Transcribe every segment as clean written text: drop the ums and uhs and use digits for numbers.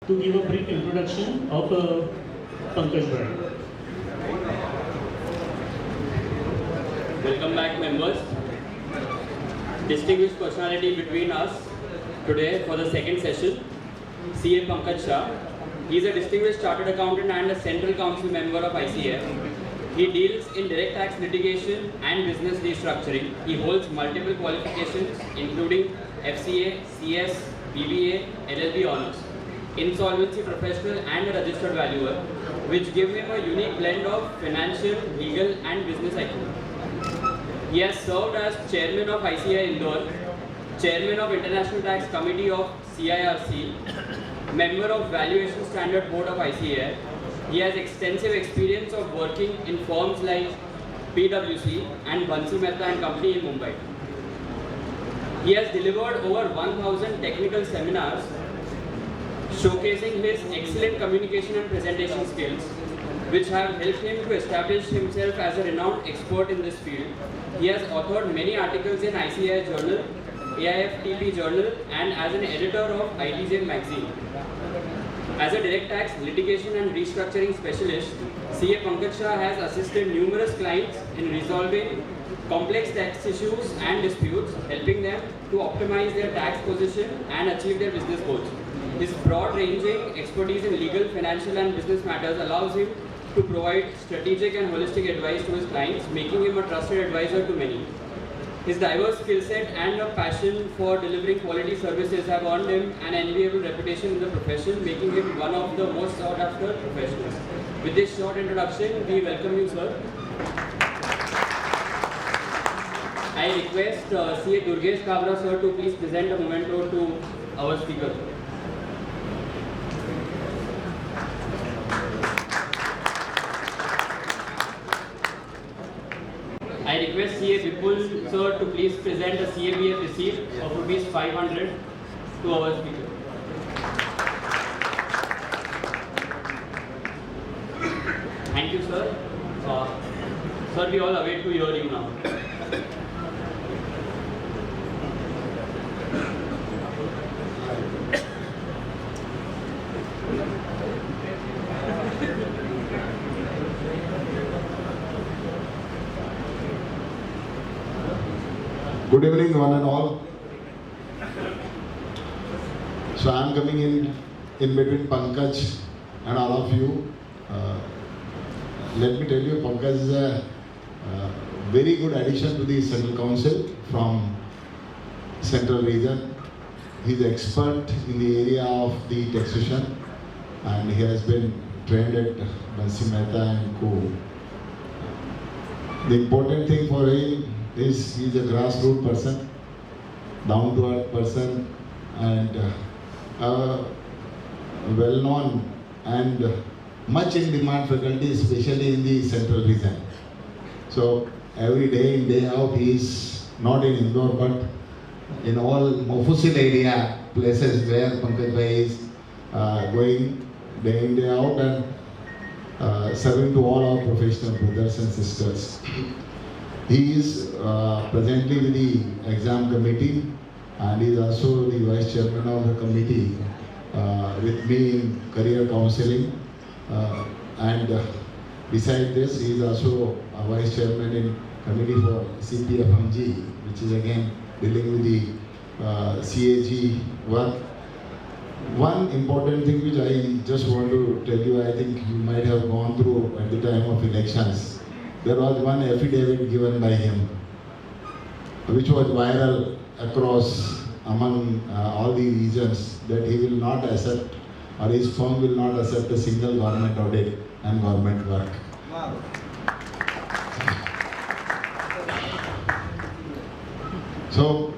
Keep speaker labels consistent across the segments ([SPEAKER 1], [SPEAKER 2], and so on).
[SPEAKER 1] to give a brief introduction of Pankaj Shah.
[SPEAKER 2] Welcome back, members. Distinguished personality between us today for the second session, CA Pankaj Shah. He is a distinguished chartered accountant and a Central Council member of ICAI. He deals in direct tax litigation and business restructuring. He holds multiple qualifications including FCA, CS, BBA, LLB honors, insolvency professional and a registered valuer, which give him a unique blend of financial, legal and business IQ. He has served as chairman of ICAI Indore, chairman of International Tax Committee of CIRC, member of Valuation Standard Board of ICAI. He has extensive experience of working in firms like PwC and Bansi Mehta and Company in Mumbai. He has delivered over 1,000 technical seminars showcasing his excellent communication and presentation skills, which have helped him to establish himself as a renowned expert in this field. He has authored many articles in ICAI Journal, AIFTP Journal, and as an editor of ITJ magazine. As a direct tax litigation and restructuring specialist, CA Pankaj Shah has assisted numerous clients in resolving complex tax issues and disputes, helping them to optimize their tax position and achieve their business goals. His broad-ranging expertise in legal, financial and business matters allows him to provide strategic and holistic advice to his clients, making him a trusted advisor to many. His diverse skill set and a passion for delivering quality services have earned him an enviable reputation in the profession, making him one of the most sought-after professionals. With this short introduction, we welcome you, sir. I request CA Durgesh Kabra, sir, to please present a memento to our speaker. I request CA Vipul sir to please present a CABF receipt of rupees 500 to our speaker. Thank you, sir. Sir, we all await to hear you now.
[SPEAKER 3] Good evening, one and all. So I am coming in between Pankaj and all of you. Let me tell you, Pankaj is a very good addition to the Central Council from Central Region. He is expert in the area of the taxation, and he has been trained at Bansi Mehta and Co. The important thing for him is he is a grassroots person, down-to-earth person, and well-known and much in demand faculty, especially in the Central Region. So every day in, day out, he is not in Indore but in all Mofusil area, places where Pankaj Bhai is going day in, day out and serving to all our professional brothers and sisters. He is presently with the exam committee and is also the vice chairman of the committee with me in career counseling. And beside this, he is also a vice chairman in committee for CPFMG, which is again dealing with the CAG work. One important thing which I just want to tell you, I think you might have gone through at the time of elections. There was one affidavit given by him, which was viral across among all the regions, that he will not accept, or his firm will not accept a single government audit and government work. Wow. So,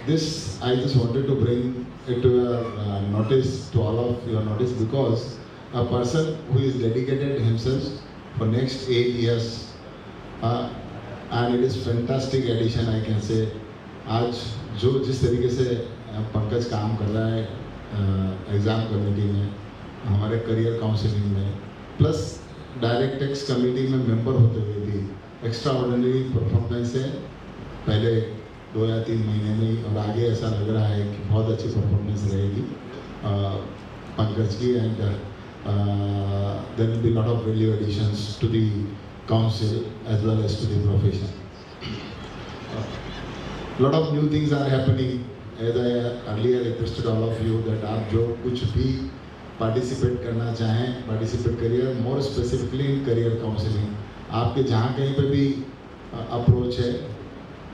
[SPEAKER 3] this I just wanted to bring it to your notice, to all of your notice, because a person who is dedicated himself for next 8 years, and it is fantastic addition, I can say. आज जो जिस तरीके से पंकज काम कर रहा है exam committee में, हमारे करियर काउंसलिंग में, प्लस डायरेक्ट टैक्स कमेटी में मेंबर होते हुए भी एक्स्ट्रा ऑर्डिनरी परफॉर्मेंस है पहले 2 या 3 महीने में ही, और आगे ऐसा लग रहा है कि बहुत अच्छी परफॉर्मेंस रहेगी। Pankaj ki, and there will be a lot of value additions to the council as well as to the profession. Lot of new things are happening. As I earlier requested all of you that आप जो कुछ भी participate करना चाहें participate करिए, more specifically in career counselling. आपके जहाँ कहीं पे भी अप्रोच है,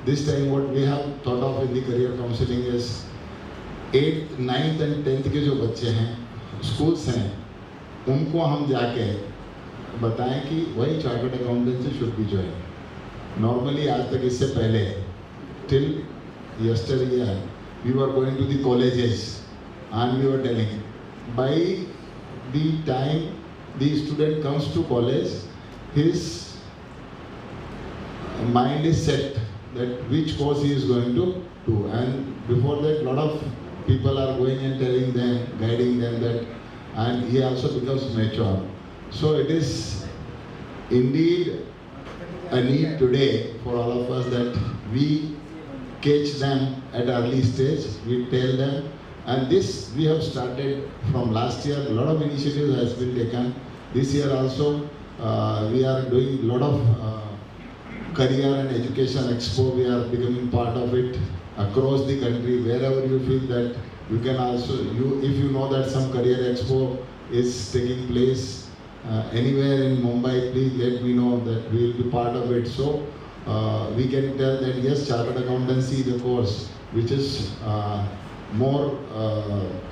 [SPEAKER 3] this time what we have thought of in the career counselling is 8th, 9th and 10th के जो बच्चे हैं, स्कूल्स हैं, उनको हम जाके बताएं कि वही chartered accountancy should be join. Normally आज तक इससे पहले till yesterday we were going to the colleges and we were telling by the time the student comes to college his mind is set that which course he is going to do, and before that lot of people are going and telling them, guiding them that, and he also becomes mature. So it is indeed a need today for all of us that we catch them at early stage, we tell them, and this we have started from last year. A lot of initiatives has been taken. This year also we are doing a lot of career and education expo. We are becoming part of it across the country. Wherever you feel that you can also, if you know that some career expo is taking place anywhere in Mumbai, please let me know that we will be part of it. So we can tell that yes, chartered accountancy is a course which is more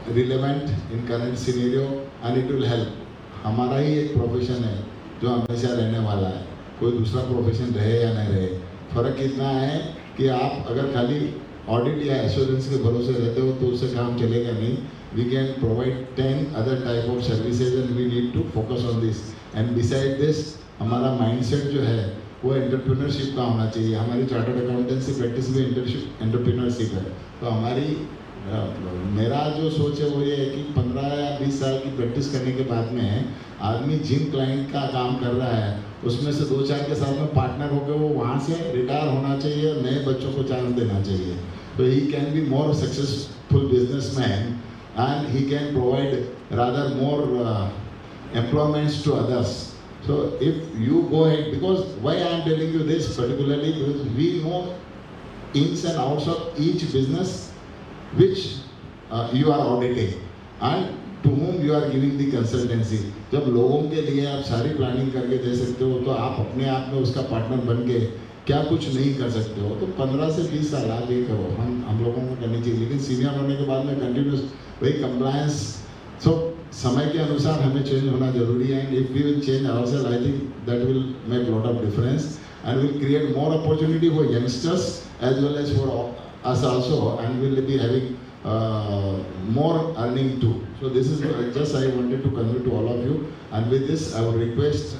[SPEAKER 3] relevant in current scenario and it will help. हमारा ही एक profession है जो हमेशा रहने वाला है, कोई दूसरा प्रोफेशन रहे या नहीं रहे. फ़र्क इतना है कि आप अगर खाली ऑडिट या एश्योरेंस के भरोसे रहते हो तो उससे काम चलेगा नहीं. We can provide 10 other type of services and we need to focus on this. And beside this, हमारा mindset जो है वो एंटरप्रेन्योरशिप का होना चाहिए. हमारी चार्टर्ड अकाउंटेंसी प्रैक्टिस में एंटरप्रेन्योरशिप है. तो हमारी मेरा जो सोच है वो ये है कि 15 या 20 साल की प्रैक्टिस करने के बाद में आदमी जिन क्लाइंट का काम कर रहा है उसमें से 2-4 के साथ में पार्टनर होकर वो वहाँ से रिटायर होना चाहिए और नए बच्चों को चांस देना चाहिए. तो he can be more successful businessman and he can provide rather more employments to others. So if you go ahead, because why I am telling you this particularly, because we know ins and outs of each business which you are auditing and to whom you are giving the consultancy. जब लोगों के लिए आप सारी planning करके दे सकते हो तो आप अपने आप में उसका पार्टनर बन के क्या कुछ नहीं कर सकते हो. तो 15 से 20 साल आप ये करो, हम लोगों को करनी चाहिए. लेकिन सीनियर होने के बाद में कंटिन्यूस वही कंप्लायंस. सो समय के अनुसार हमें चेंज होना जरूरी है. And if we will change ourself, I think that will make lot of difference and will create more opportunity for youngsters as well as for us also, and will be having more earning too. So this is just I wanted to convey to all of you, and with this I would request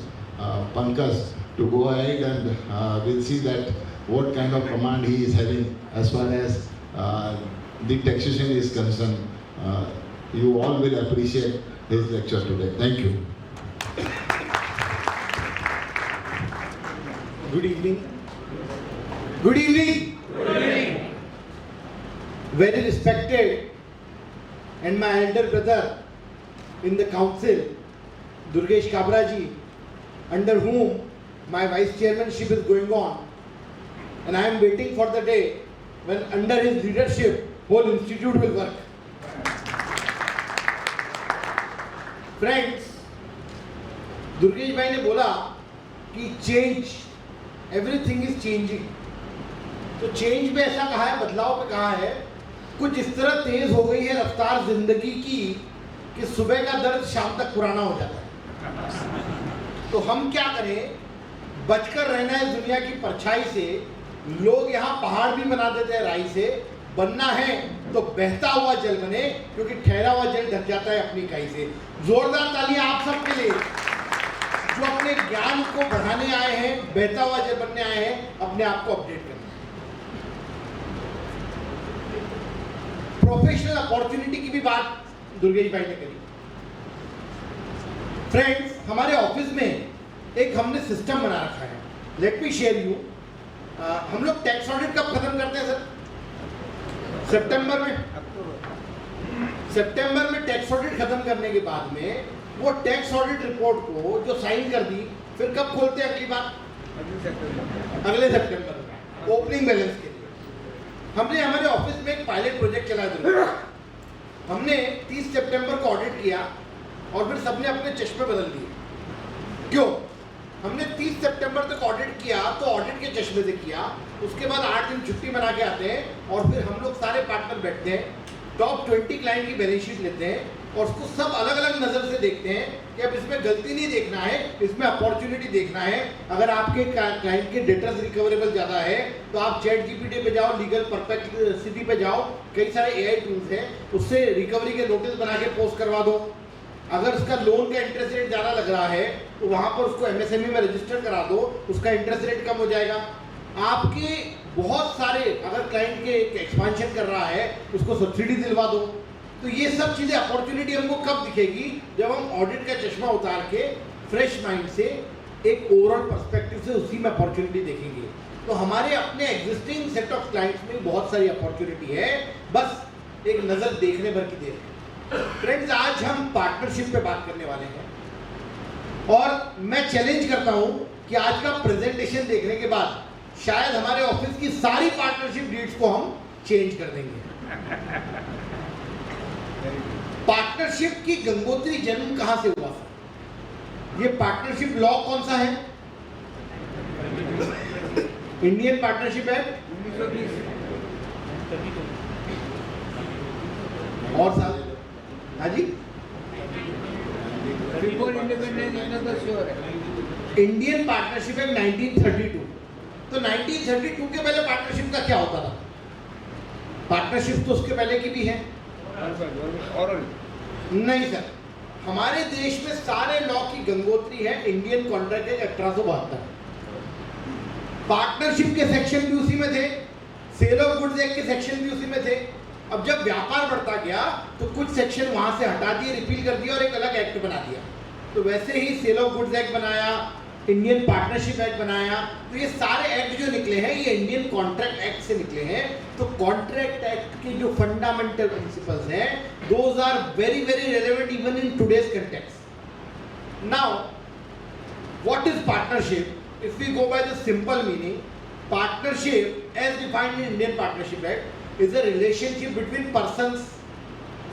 [SPEAKER 3] Pankaj to go ahead and we'll see that what kind of command he is having as far as the taxation is concerned. You all will appreciate his lecture today. Thank you.
[SPEAKER 4] Good evening. Good evening. Good evening. Very respected and my elder brother in the council, Durgesh Kabra ji, under whom my vice chairmanship is going on, and I am waiting for the day when under his leadership whole institute will work. Friends, Durgesh भाई ने बोला कि change, everything is changing. तो change में ऐसा कहा है, बदलाव पे कहा है, कुछ इस तरह तेज हो गई है रफ्तार जिंदगी की कि सुबह का दर्द शाम तक पुराना हो जाता है. तो हम क्या करें, बचकर रहना है दुनिया की परछाई से. लोग यहाँ पहाड़ भी बना देते हैं राई से. बनना है तो बहता हुआ जल बने, क्योंकि ठहरा हुआ जल ढक जाता है अपनी इकाई से. जोरदार तालियां आप सबके लिए जो अपने ज्ञान को बढ़ाने आए हैं, बहता हुआ जल बनने आए हैं, अपने आप को अपडेट करने. प्रोफेशनल अपॉर्चुनिटी की भी बात दुर्गेश भाई ने करी. फ्रेंड्स, हमारे ऑफिस में एक हमने सिस्टम बना रखा है. Let me share you. हम लोग टैक्स ऑडिट कब खत्म करते हैं सर? सितंबर में. सितंबर में टैक्स ऑडिट खत्म करने के बाद में वो टैक्स ऑडिट रिपोर्ट को जो साइन कर दी, फिर कब खोलते हैं अगली बार? अगले सितंबर में ओपनिंग बैलेंस के लिए। हमने हमारे ऑफिस में एक पायलट प्रोजेक्ट चलाया। हमने 30 सितंबर को ऑडिट किया और फिर सबने अपने चश्मे बदल दिए। क्यों? हमने 30 सितंबर तक ऑडिट किया तो ऑडिट के चश्मे से किया, उसके बाद 8 दिन छुट्टी मना के आते हैं और फिर हम लोग सारे पार्टनर बैठते हैं, टॉप 20 क्लाइंट की बैलेंस शीट लेते हैं और उसको सब अलग अलग नज़र से देखते हैं कि अब इसमें गलती नहीं देखना है, इसमें अपॉर्चुनिटी देखना है। अगर आपके क्लाइंट के डेटर्स रिकवरेबल ज़्यादा है तो आप चैट जीपीटी पे जाओ, लीगल परप्लेक्सिटी पे जाओ, कई सारे एआई टूल्स हैं, उससे रिकवरी के नोटिस बना के पोस्ट करवा दो। अगर उसका लोन का इंटरेस्ट रेट ज़्यादा लग रहा है तो वहाँ पर उसको एमएसएमई में रजिस्टर करा दो, उसका इंटरेस्ट रेट कम हो जाएगा। आपके बहुत सारे, अगर क्लाइंट के एक्सपांशन कर रहा है उसको सब्सिडी दिलवा दो। तो ये सब चीज़ें अपॉर्चुनिटी हमको कब दिखेगी? जब हम ऑडिट का चश्मा उतार के फ्रेश माइंड से एक ओवरऑल पर्सपेक्टिव से उसी में अपॉर्चुनिटी देखेंगे। तो हमारे अपने एग्जिस्टिंग सेट ऑफ क्लाइंट्स में बहुत सारी अपॉर्चुनिटी है, बस एक नज़र देखने भर की देर। फ्रेंड्स, आज हम पार्टनरशिप पे बात करने वाले हैं और मैं चैलेंज करता हूं कि आज का प्रेजेंटेशन देखने के बाद शायद हमारे ऑफिस की सारी पार्टनरशिप डीड्स को हम चेंज कर देंगे। पार्टनरशिप की गंगोत्री जन्म कहां से हुआ सर? ये पार्टनरशिप लॉ कौन सा है? Indian partnership act 1920। और साल? हाँ जी, इंडियन पार्टनरशिप एक्ट 1932। तो 1932 के पहले पार्टनरशिप का क्या होता था? पार्टनरशिप तो उसके पहले की भी है। नहीं सर, हमारे देश में सारे लॉ की गंगोत्री है इंडियन कॉन्ट्रैक्ट एक्ट 1872। पार्टनरशिप के सेक्शन भी उसी में थे, सेल ऑफ गुड्स एक्ट के सेक्शन भी उसी में थे। अब जब व्यापार बढ़ता गया तो कुछ सेक्शन वहां से हटा दिए, रिपील कर दिया और एक अलग एक्ट बना दिया। तो वैसे ही सेल ऑफ गुड्स एक्ट बनाया, इंडियन पार्टनरशिप एक्ट बनाया। तो ये सारे एक्ट जो निकले हैं ये इंडियन कॉन्ट्रैक्ट एक्ट से निकले हैं। तो कॉन्ट्रैक्ट एक्ट के जो फंडामेंटल प्रिंसिपल्स हैं, those are very very relevant even in today's context. Now what is partnership? If we go by the simple meaning, partnership as defined in Indian Partnership Act is a relationship between persons.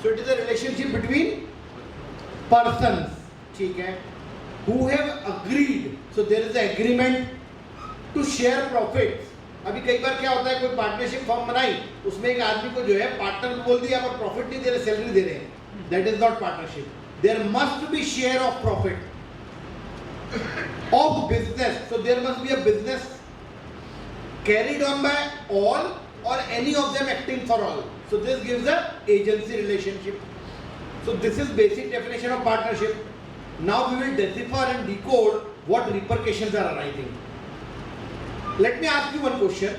[SPEAKER 4] So it is a relationship between persons, ठीक है, who have agreed. So there is an agreement to share profits. अभी कई बार क्या होता है, कोई partnership form बनाई, उसमें एक आदमी को जो है पार्टनर को बोल दिया पर प्रॉफिट नहीं दे रहे, सैलरी दे रहे हैं, that is not partnership. There must be share of profit of business. So there must be a business carried on by all or any of them acting for all. So this gives a agency relationship. So this is basic definition of partnership. Now we will decipher and decode what repercussions are arising. Let me ask you one question.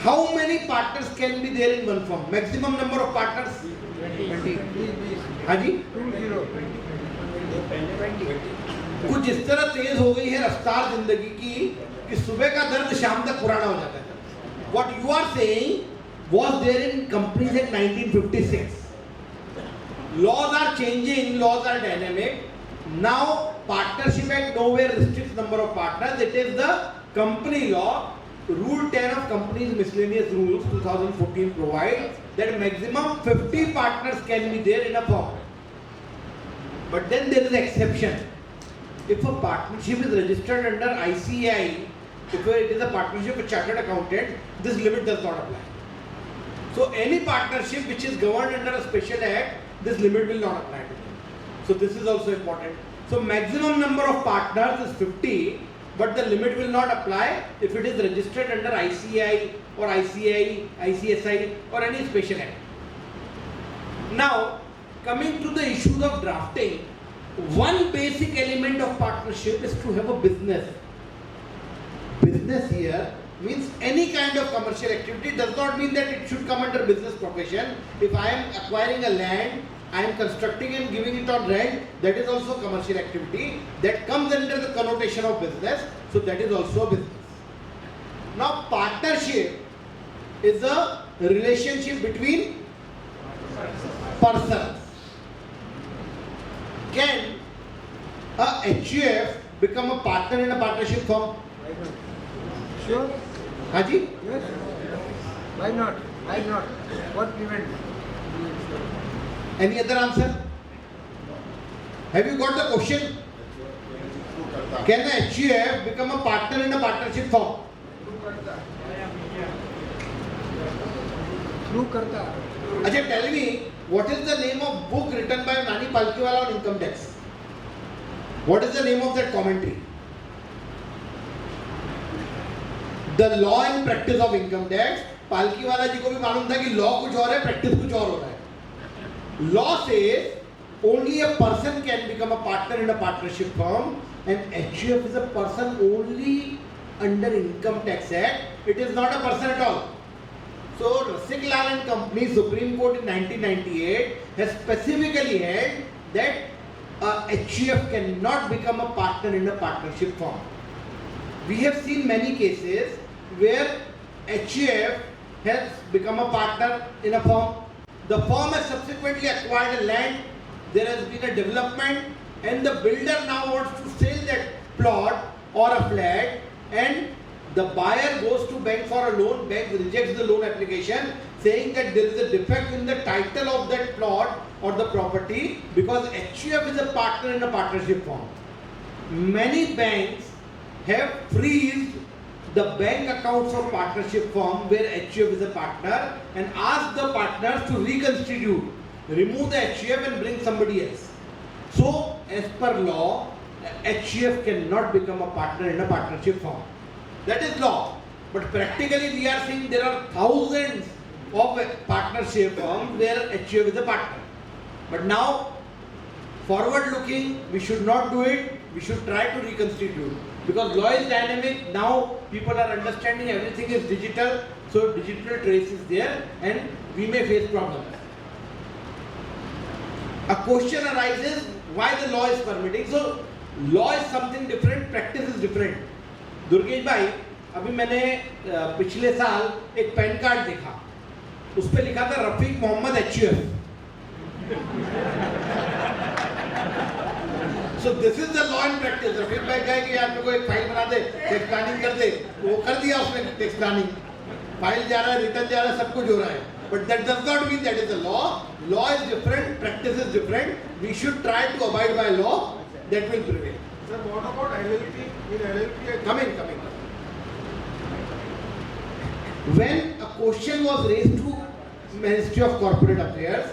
[SPEAKER 4] How many partners can be there in one firm? Maximum number of partners? 20. हाँ जी? 20. कुछ इस तरह तेज हो गई है रफ्तार जिंदगी की कि सुबह का दर्द शाम तक पुराना हो जाता है। What you are saying was there in Companies Act 1956. Laws are changing, laws are dynamic. Now Partnership Act nowhere restricts number of partners. It is the company law. Rule 10 of Companies Miscellaneous Rules 2014 provides that maximum 50 partners can be there in a firm. But then there is an exception. If a partnership is registered under ICAI, if it is a partnership with chartered accountant, this limit does not apply. So any partnership which is governed under a special act, this limit will not apply to them. So this is also important. So maximum number of partners is 50, but the limit will not apply if it is registered under ICAI or ICAI, ICSI or any special act. Now coming to the issues of drafting, one basic element of partnership is to have a business. Business here means any kind of commercial activity. Does not mean that it should come under business profession. If I am acquiring a land, I am constructing and giving it on rent, that is also commercial activity. That comes under the connotation of business. So that is also a business. Now partnership is a relationship between persons. Can a HUF become a partner in a partnership firm?
[SPEAKER 5] Sure.
[SPEAKER 4] Haji?
[SPEAKER 5] Yes. Why not? Why not? What prevents?
[SPEAKER 4] Any other answer? Have you got the question? Can a HUF become a partner in a partnership firm?
[SPEAKER 5] Through karta.
[SPEAKER 4] Ajay, tell me, what is the name of book written by Nani Palkiwala on income tax? What is the name of that commentary? The law and practice of income tax. Palkhivala जी को भी मालूम था कि law कुछ और है, practice कुछ और हो रहा है. Law says only a person can become a partner in a partnership firm, and HUF is a person only under Income Tax Act. It is not a person at all. So Rasik Lal and Company, Supreme Court in 1998 has specifically held that HUF cannot become a partner in a partnership firm. We have seen many cases where HUF has become a partner in a firm. The firm has subsequently acquired a land. There has been a development, and the builder now wants to sell that plot or a flat, and the buyer goes to bank for a loan. Bank rejects the loan application, saying that there is a defect in the title of that plot or the property because HUF is a partner in a partnership firm. Many banks have freezed the bank accounts of partnership firm where HUF is a partner and ask the partners to reconstitute, remove the HUF and bring somebody else. So, as per law, HUF cannot become a partner in a partnership firm. That is law. But practically we are seeing there are thousands of partnership firms where HUF is a partner. But now, forward looking, we should not do it. We should try to reconstitute. Because law is dynamic, now people are understanding everything is digital, so digital trace is there and we may face problems. A question arises, why the law is permitting? So, law is something different, practice is different. Durgesh भाई, अभी मैंने पिछले साल एक pan card देखा, उस पे लिखा था Rafiq Mohammad HUF. So this is the law and practice. Rafiq भाई कहे कि यार मेरे को एक फाइल बना दे, टैक्स प्लानिंग कर दे, वो कर दिया उसने टैक्स प्लानिंग. फाइल जा रहा है, रिटर्न जा रहा है, सब कुछ हो रहा है. But that does not mean that is the law. Law is different, practice is different. We should try to abide by law. That will prevail.
[SPEAKER 5] Sir, what about LLP? In LLP,
[SPEAKER 4] Come in. When a question was raised to Ministry of Corporate Affairs,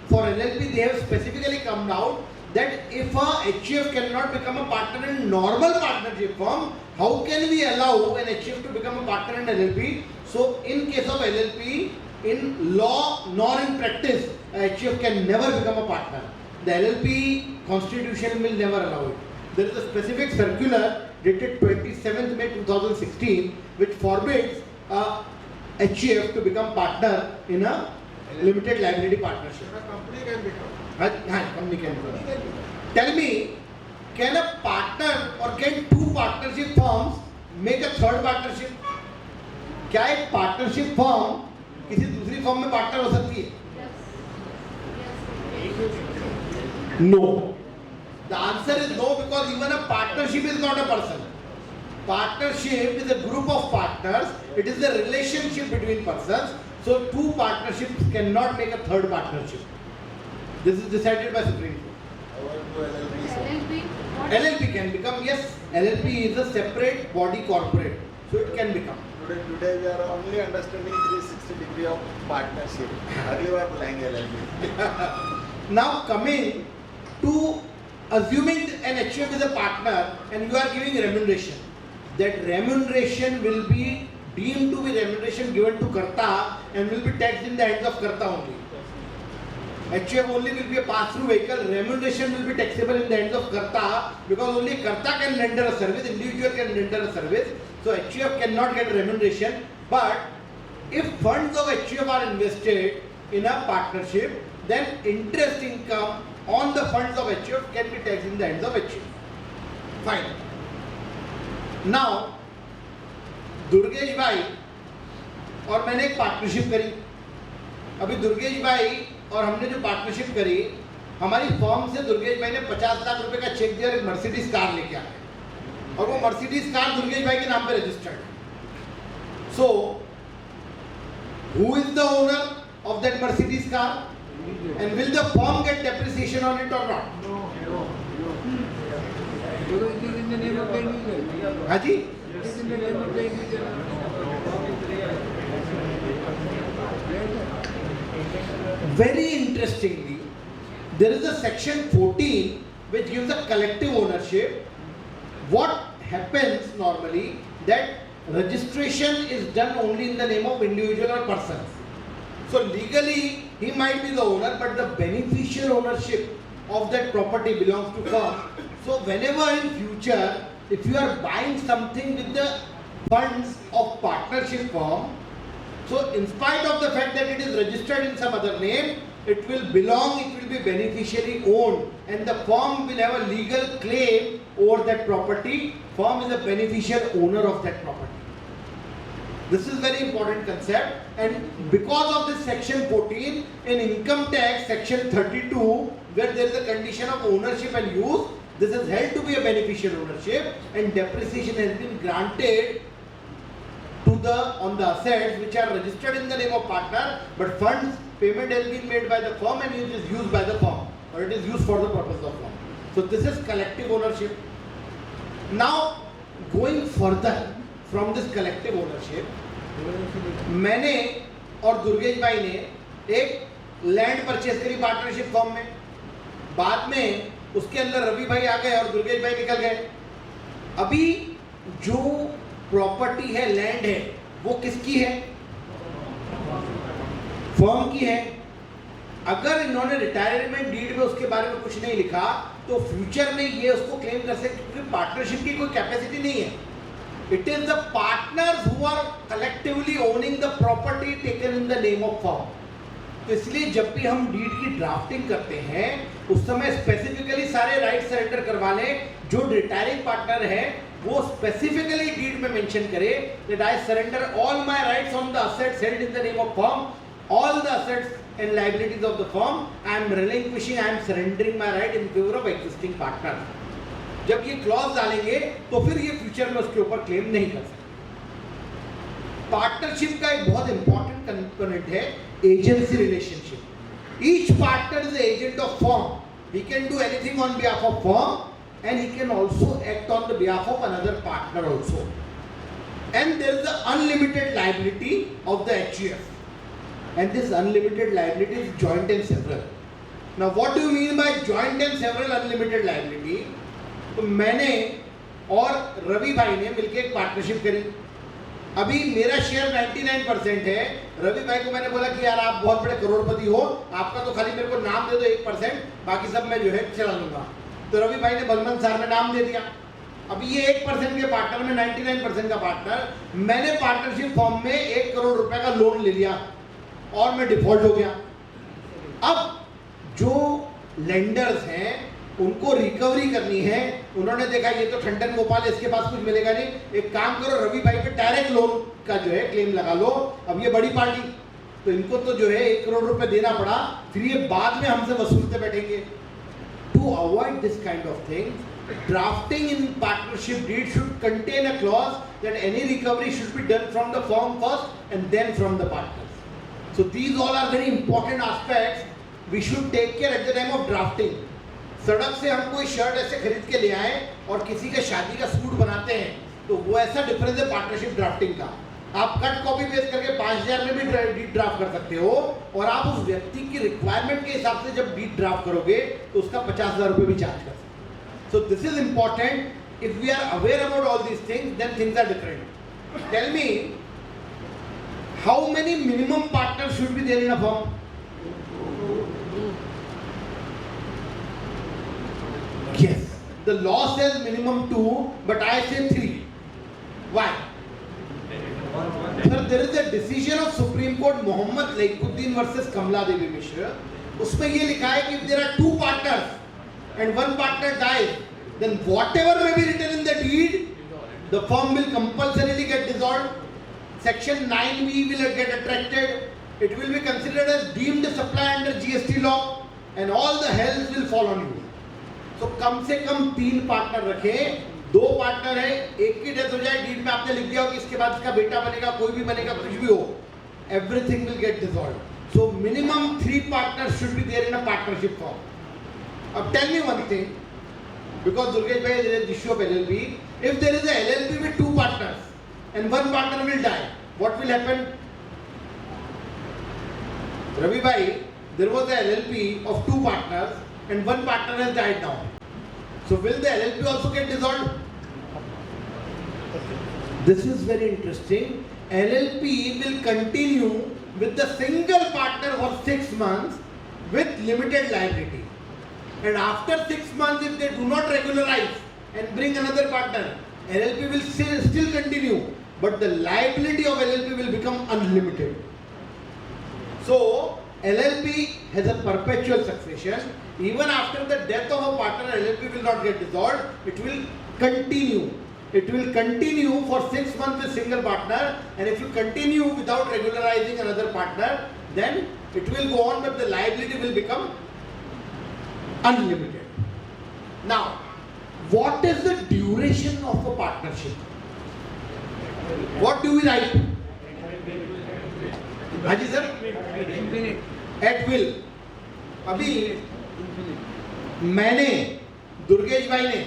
[SPEAKER 4] for LLP they have specifically come out that if a HUF cannot become a partner in normal partnership firm, how can we allow an HUF to become a partner in LLP? So in case of LLP, in law nor in practice, a HUF can never become a partner. The LLP constitution will never allow it. There is a specific circular dated 27th May 2016 which forbids a HUF to become partner in a limited liability partnership.
[SPEAKER 5] a company can become.
[SPEAKER 4] Company can become. Tell me, can a partner or can two partnership firms make a third partnership? क्या एक partnership firm किसी दूसरी firm में partner हो सकती है? No. The answer is no, because even a partnership is not a person. Partnership is a group of partners. It is a relationship between persons. So two partnerships cannot make a third partnership. This is decided by Supreme Court. LLP can become, yes. LLP is a separate body corporate. So it can become.
[SPEAKER 6] Today we are only understanding 360 degree of partnership. Earlier we are playing LLP.
[SPEAKER 4] Now coming to assuming an HUF is a partner and you are giving remuneration. That remuneration will be deemed to be remuneration given to Karta and will be taxed in the hands of Karta only. HUF only will be a pass-through vehicle. Remuneration will be taxable in the hands of Karta because only Karta can render a service, individual can render a service. So HUF cannot get remuneration. But if funds of HUF are invested in a partnership, then interest income on the funds of HUF can be taxed in the hands of HUF. Fine. Now, Durgesh भाई और मैंने एक partnership करी. अभी दुर्गेश भाई और हमने जो पार्टनरशिप करी, हमारी फर्म से दुर्गेश भाई ने 50 लाख रुपए का चेक दिया और एक मर्सिडीज कार लेके आए, और वो मर्सिडीज कार दुर्गेश भाई के नाम पे रजिस्टर्ड है। So who is the owner of that Mercedes car and will the firm get depreciation on it or not?
[SPEAKER 5] No. Because it is in the name of the individual.
[SPEAKER 4] हाँ जी,
[SPEAKER 5] It is in the name of the individual.
[SPEAKER 4] very interestingly, there is a section 14 which gives a collective ownership. What happens normally that registration is done only in the name of individual or persons. So legally he might be the owner, but the beneficial ownership of that property belongs to firm. So whenever in future, if you are buying something with the funds of partnership firm, so in spite of the fact that it is registered in some other name, it will belong, it will be beneficially owned, and the firm will have a legal claim over that property. Firm is a beneficial owner of that property. This is very important concept, and because of this section 14 in income tax section 32, where there is a condition of ownership and use, this is held to be a beneficial ownership, and depreciation has been granted to the on the assets which are registered in the name of partner, but funds payment has been made by the firm and it is used by the firm, or it is used for the purpose of firm. So this is collective ownership. Now going further from this collective ownership, मैंने और दुर्गेश भाई ने एक land purchase करी partnership form में, बाद में उसके अंदर रवि भाई आ गए और दुर्गेश भाई निकल गए। अभी जो प्रॉपर्टी है, लैंड है, वो किसकी है? फर्म की है। अगर इन्होंने रिटायरमेंट डीड में उसके बारे में कुछ नहीं लिखा तो फ्यूचर में ये उसको क्लेम कर सकते, क्योंकि पार्टनरशिप की कोई कैपेसिटी नहीं है। It is the partners who are collectively owning the property taken in the name of firm. तो इसलिए जब भी हम डीड की ड्राफ्टिंग करते हैं उस समय स्पेसिफिकली सारे राइट सरेंडर करवा लें। जो रिटायरिंग पार्टनर है वो स्पेसिफिकली डीड में मेंशन करे that I surrender all my rights on the assets held in the name of firm, all the assets and liabilities of the firm, I am relinquishing, I am surrendering my right in favor of existing partner. जब ये clause डालेंगे तो फिर ये future में उसके ऊपर claim नहीं कर सकते। पार्टनरशिप का एक बहुत इंपॉर्टेंट कंपोनेंट है agency relationship. Each partner is agent of firm, he can do anything on behalf of firm and he can also act on the behalf of another partner also, and there is the unlimited liability of the HUF, and this unlimited liability is joint and several. Now what do you mean by joint and several unlimited liability? तो मैंने और रवि भाई ने मिलकर एक partnership करी। अभी मेरा शेयर 99% है। रवि भाई को मैंने बोला कि यार आप बहुत बड़े करोड़पति हो, आपका तो खाली मेरे को नाम दे दो 1%, बाकी सब मैं जो है चला लूंगा। तो रवि भाई ने बलवंत सर में नाम दे दिया। अभी ये 1% के पार्टनर में 99% का पार्टनर, मैंने पार्टनरशिप फॉर्म में 1 करोड़ रुपए का लोन ले लिया और मैं डिफॉल्ट हो गया। अब जो लेंडर्स हैं उनको रिकवरी करनी है। उन्होंने देखा ये तो ठंडन गोपाल है, इसके पास कुछ मिलेगा नहीं, एक काम करो रवि भाई पे डायरेक्ट लोन का जो है क्लेम लगा लो। अब ये बड़ी पार्टी, तो इनको तो जो है 1 करोड़ रुपए देना पड़ा, फिर ये बाद में हमसे वसूलते बैठेंगे। To avoid this kind of thing, drafting in partnership deed should contain a clause that any recovery should be done from the firm first and then from the partners. So these all are very important aspects we should take care at the time of drafting. सड़क से हम कोई shirt ऐसे खरीद के ले आए और किसी के शादी का सूट बनाते हैं, तो वो ऐसा डिफरेंस है पार्टनरशिप ड्राफ्टिंग का। आप कट कॉपी पेस्ट करके 5000 में भी डीड ड्राफ्ट कर सकते हो, और आप उस व्यक्ति की रिक्वायरमेंट के हिसाब से जब डीड ड्राफ्ट करोगे तो उसका 50,000 रुपये भी चार्ज कर सकते हो। So this is important. If we are aware about all these things then things are different. Tell me, how many minimum partner should be there in a firm? Yes, the law says minimum 2, but I say 3. Why? Sir, there is a decision of Supreme Court Mohammed Laikuddin versus Kamla Devi Mishra. उसमें ये लिखा है कि if there are 2 partners and one partner dies, then whatever may be written in the deed, the firm will compulsorily get dissolved. Section 9B will get attracted. it will be considered as deemed supply under GST law and all the hells will fall on you. So कम से कम 3 partner रखें, 2 partner है, एक की death हो जाए, deed में आपने लिख दिया हो कि इसके बाद इसका बेटा बनेगा, कोई भी बनेगा, कुछ भी हो, everything will get dissolved. So minimum 3 partners should be there in a partnership form. Now tell me one thing, because Durgesh bhai, there is issue of LLP. If there is a LLP with 2 partners and 1 partner will die, what will happen? Ravi bhai, there was a LLP of 2 partners and 1 partner has died now. So will the LLP also get dissolved? This is very interesting. LLP will continue with the single partner for 6 months with limited liability. And after 6 months, if they do not regularize and bring another partner, LLP will still continue, but the liability of LLP will become unlimited. So LLP has a perpetual succession. Even after the death of a partner, LLP will not get dissolved. It will continue. It will continue for 6 months with single partner, and if you continue without regularizing another partner, then it will go on, but the liability will become unlimited. Now, what is the duration of a partnership? What do we write? Haji sir?
[SPEAKER 5] Infinite.
[SPEAKER 4] At will. अभी मैंने, दुर्गेश भाई ने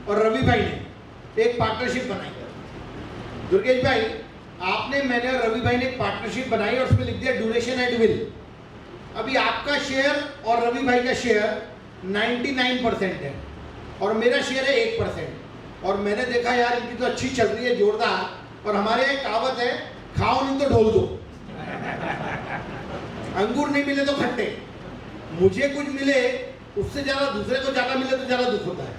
[SPEAKER 4] और रवि भाई ने एक partnership बनाई. दुर्गेश भाई, आपने, मैंने और रवि भाई ने एक पार्टनरशिप बनाई और उसमें लिख दिया ड्यूरेशन एट विल. अभी आपका शेयर और रवि भाई का शेयर 99% है और मेरा शेयर है 1%. और मैंने देखा यार इनकी तो अच्छी चल रही है, जोरदार, और हमारे यहाँ कहावत है, खाओ नहीं तो ढोल दो. अंगूर नहीं मिले तो खट्टे. मुझे कुछ मिले, उससे ज्यादा दूसरे को ज्यादा मिले तो ज्यादा दुख होता है.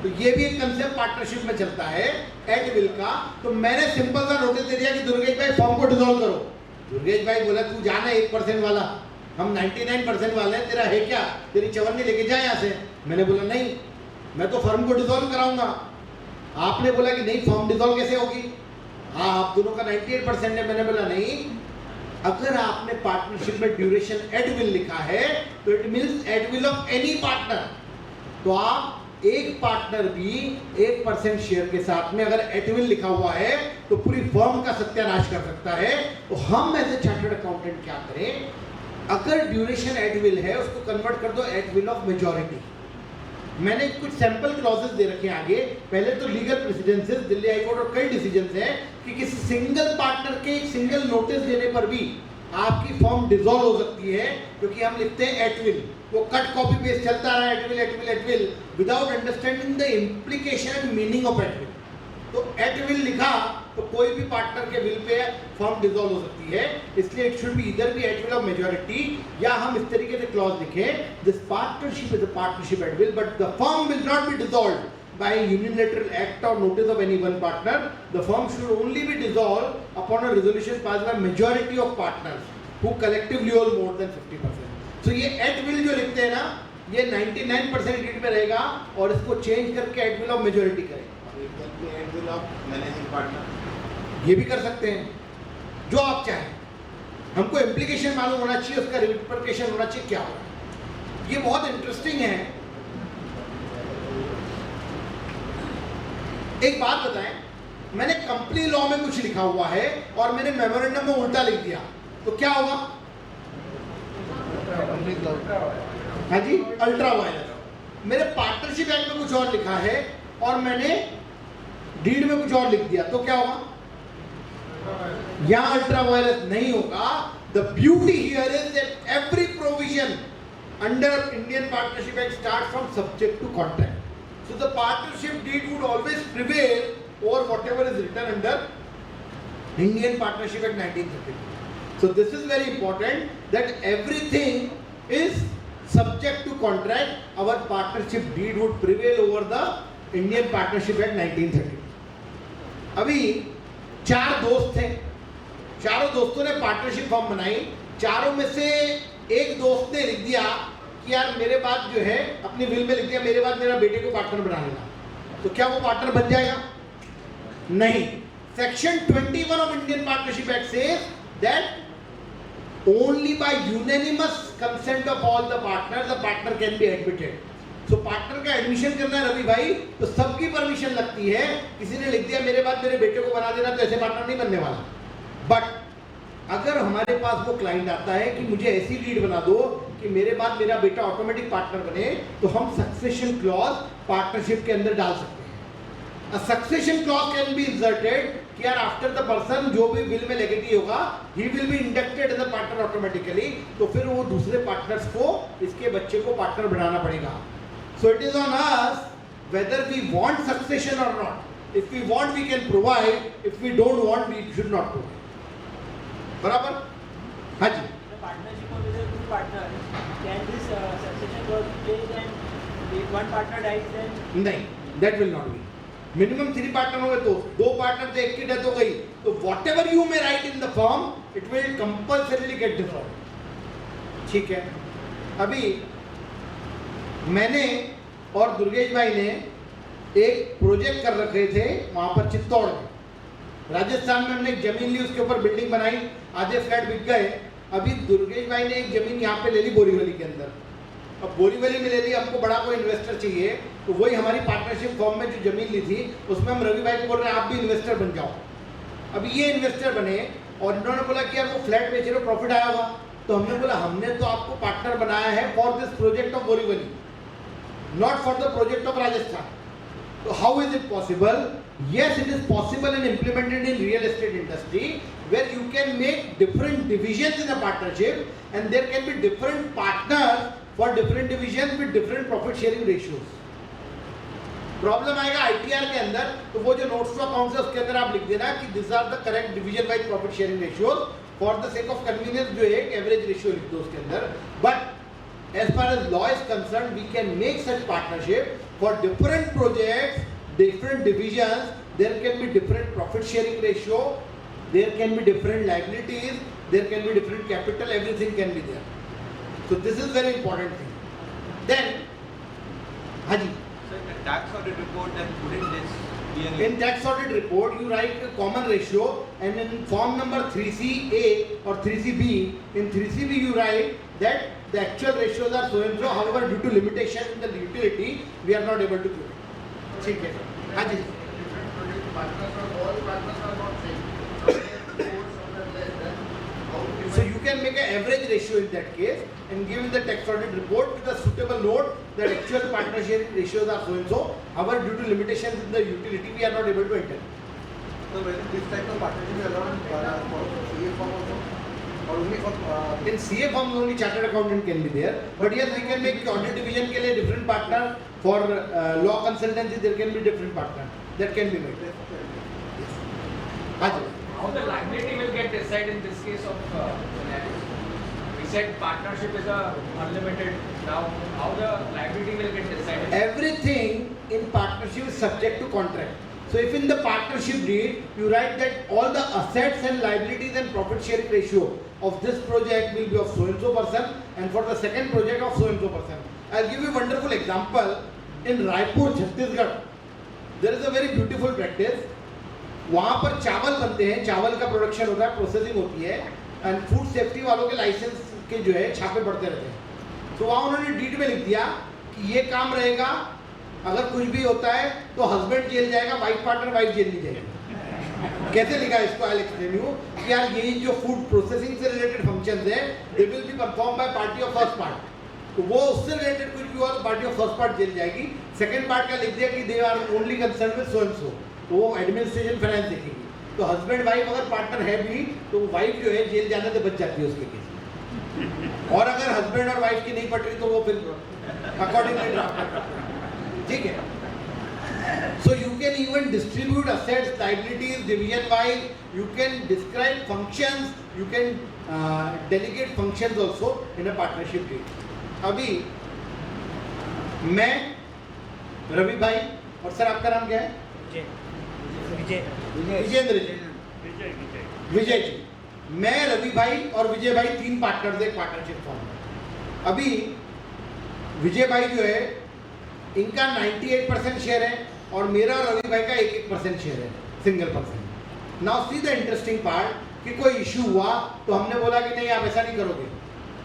[SPEAKER 4] तो ये भी एक कंसेप्ट पार्टनरशिप में चलता है एट विल का. तो मैंने सिंपल सा नोटिस दे दिया कि दुर्गेश भाई फॉर्म को डिसॉल्व करो. दुर्गेश भाई बोला तू जाना 1% वाला, हम 99% वाले हैं, तेरा है क्या, तेरी चवन्नी लेके जाए यहाँ से. मैंने बोला नहीं, मैं तो फर्म को डिसॉल्व कराऊंगा. आपने बोला कि नहीं, फॉर्म डिसॉल्व कैसे होगी, हाँ आप दोनों का 98% है. मैंने बोला नहीं, अगर आपने पार्टनरशिप में ड्यूरेशन एट विल लिखा है तो it means at will of any partner. तो आप एक पार्टनर भी 1% शेयर के साथ में अगर एट विल लिखा हुआ है तो पूरी फर्म का सत्यानाश कर सकता है. तो हम एज ए चार्टर्ड अकाउंटेंट क्या करें, अगर ड्यूरेशन एट विल है उसको कन्वर्ट कर दो एट विल ऑफ मेजॉरिटी. मैंने कुछ सैंपल क्लॉजेस दे रखे हैं आगे. पहले तो लीगल प्रेसिडेंसेस, दिल्ली हाई कोर्ट और कई डिसीजंस हैं कि किसी सिंगल पार्टनर के एक सिंगल नोटिस देने पर भी आपकी फॉर्म डिसॉल्व हो सकती है, क्योंकि हम लिखते हैं एट विल. वो कट कॉपी पेस्ट चलता रहा, at will at will at will, without understanding the implication and meaning of at will. तो एट विल लिखा तो कोई भी पार्टनर के विल पे फॉर्म डिसॉल्व हो सकती है. इसलिए इट शुड बी इधर भी एट विल ऑफ मेजॉरिटी, या हम इस तरीके से क्लॉज लिखें, this partnership is a partnership at will, but the firm will not be dissolved by a unilateral act or notice of any one partner. The firm should only be dissolved upon a resolution passed by majority of partners who collectively hold more than 50%. So ये at will जो लिखते हैं ना, ये 99% date में रहेगा और इसको चेंज करके at will of majority करें.
[SPEAKER 6] At will of managing partner,
[SPEAKER 4] ये भी कर सकते हैं जो आप चाहें. हमको इम्प्लीकेशन मालूम होना चाहिए, उसका रिपरकेशन होना चाहिए क्या होगा. ये बहुत इंटरेस्टिंग है. एक बात बताएं, मैंने कंपनी लॉ में कुछ लिखा हुआ है और मैंने मेमोरेंडम में उल्टा लिख दिया तो क्या होगा? हाँ जी, अल्ट्रा वायलेंस. मेरे पार्टनरशिप एक्ट में कुछ और लिखा है और मैंने डीड में कुछ और लिख दिया तो क्या होगा? यहां अल्ट्रा वायलेंस नहीं होगा. The beauty here is that every provision under Indian partnership act start from subject to contract. So the partnership deed would always prevail over whatever is written under Indian Partnership Act 1930. So this is very important that everything is subject to contract. Our partnership deed would prevail over the Indian Partnership Act 1930. अभी 4 दोस्त थे, चारों दोस्तों ने partnership form बनाई. चारों में से एक दोस्त ने लिख दिया कि यार मेरे बाद जो है, अपनी विल में लिख दिया मेरे बाद मेरा बेटे को पार्टनर बना लेना. तो क्या वो पार्टनर बन जाएगा? नहीं. Section 21 of Indian partnership act says that only by unanimous consent of all the partners the partner can be admitted. So partner का एडमिशन करना है रवि भाई, तो सबकी परमिशन लगती है. किसी ने लिख दिया मेरे बाद मेरे बेटे को बना देना, तो ऐसे पार्टनर नहीं बनने वाला. बट अगर हमारे पास वो क्लाइंट आता है कि मुझे ऐसी लीड बना दो कि मेरे बाद मेरा बेटा ऑटोमेटिक पार्टनर बने, तो हम सक्सेशन क्लॉज पार्टनरशिप के अंदर डाल सकते हैं. अ succession clause can be inserted कि यार आफ्टर द पर्सन जो भी विल में लेगेटी होगा, he will be inducted as a partner automatically. तो फिर वो दूसरे पार्टनर्स को इसके बच्चे को पार्टनर बनाना पड़ेगा. So it is on us whether we want succession or not. If we want, we can provide. If we don't want, we should not provide. बराबर? हाँ जी.
[SPEAKER 7] The partnership of the two partners, can this succession clause be placed and if one partner dies then?
[SPEAKER 4] नहीं, that will not be. Minimum 3 partner हो गए तो 2 partner से एक की death हो गई, तो whatever you may write in the firm, it will compulsorily get dissolved. ठीक है. अभी मैंने और दुर्गेश भाई ने एक प्रोजेक्ट कर रखे थे वहाँ पर चित्तौड़ में. राजस्थान में हमने एक जमीन ली, उसके ऊपर बिल्डिंग बनाई, आधे फ्लैट बिक गए. अभी दुर्गेश भाई ने एक जमीन यहाँ पे ले ली बोरीवली के अंदर. अब बोरीवली में ले ली, हमको बड़ा कोई इन्वेस्टर चाहिए, तो वही हमारी पार्टनरशिप फॉर्म में जो जमीन ली थी उसमें हम रवि भाई को बोल रहे हैं आप भी इन्वेस्टर बन जाओ. अभी ये इन्वेस्टर बने और इन्होंने बोला कि यार वो फ्लैट बेच रहे हो, प्रॉफिट आया होगा. तो हमने बोला हमने तो आपको पार्टनर बनाया है for this project of Borivali, not for the project of Rajasthan. So how is it possible? Yes, it is possible and implemented in real estate industry where you can make different divisions in a partnership and there can be different partners for different divisions with different profit sharing ratios. Problem आएगा ITR के अंदर, तो वो जो notes to accounts है उसके अंदर आप लिख देना कि this are the correct division wise profit sharing ratios for the sake of convenience. जो एक एवरेज रेशियो लिख दो उसके अंदर. But as far as law is concerned, we can make such partnership for different projects, different divisions. There can be different profit sharing ratio, there can be different liabilities, there can be different capital, everything can be there. So this is very important thing. Then Haji,
[SPEAKER 5] So in the tax audit report and put in this DNA.
[SPEAKER 4] in tax audit report you write a common ratio, and in form number 3CA or 3CB, in 3CB you write that the actual ratios are so and so, however due to limitation in the utility we are not able to do it. ठीक है. हाँ जी. So you can make an average ratio in that case and give in the tax audit report with a suitable note that actual partnership ratios are so and so, however due to limitations in the utility we are not able to enter.
[SPEAKER 5] So whether this type of partnership is allowed for CA firm also, or only for
[SPEAKER 4] In CA firms only chartered accountant can be there, but yes we can make audit division के लिए different partner, for law consultancy there can be different partner that can be made. हाँ जी.
[SPEAKER 8] How the liability will get decided in this case of scenarios? We said partnership is a unlimited. Now, how the liability will get decided?
[SPEAKER 4] Everything in partnership is subject to contract. So if in the partnership deed you write that all the assets and liabilities and profit sharing ratio of this project will be of so and so person, and for the second project of so and so person. I'll give you a wonderful example. In Raipur, Chhattisgarh, there is a very beautiful practice. वहाँ पर चावल बनते हैं, चावल का production होता है, processing होती है, एंड फूड सेफ्टी वालों के लाइसेंस के जो है छापे पड़ते रहते हैं. तो वहाँ उन्होंने डीड में लिख दिया कि ये काम रहेगा, अगर कुछ भी होता है तो हस्बैंड जेल जाएगा, वाइफ पार्टनर वाइफ जेल नहीं जाएगी. कैसे लिखा इसको? आई एक्सप्लेन यू कि यार यही जो फूड प्रोसेसिंग से रिलेटेड फंक्शंस है, they will be perform by party of first part. तो वो उससे रिलेटेड कुछ भी हुआ तो party of first part jail जाएगी. सेकंड पार्ट का लिख दिया कि they are only concern with so and so, तो वो एडमिनिस्ट्रेशन फाइनेंस देखेगी. तो हस्बैंड वाइफ अगर पार्टनर है भी तो वाइफ जो है जेल जाने से बच जाती है उसके केस. और अगर हस्बैंड और वाइफ की नहीं पट रही तो वो फिर अकॉर्डिंगली ड्राफ्ट. ठीक है. So you can even distribute assets, liabilities, division wise. You can describe functions. You can delegate functions also in a partnership deed. अभी मैं रवि भाई और सर आपका नाम क्या है? विजेंद्र जी. विजय जी. मैं रवि भाई और विजय भाई 3 पार्टनर्स एक पार्टनरशिप फॉर्म. अभी विजय भाई जो है इनका 98% शेयर है और मेरा रवि भाई का 1% शेयर है, single person. Now see the interesting part कि कोई इशू हुआ तो हमने बोला कि नहीं आप ऐसा नहीं करोगे,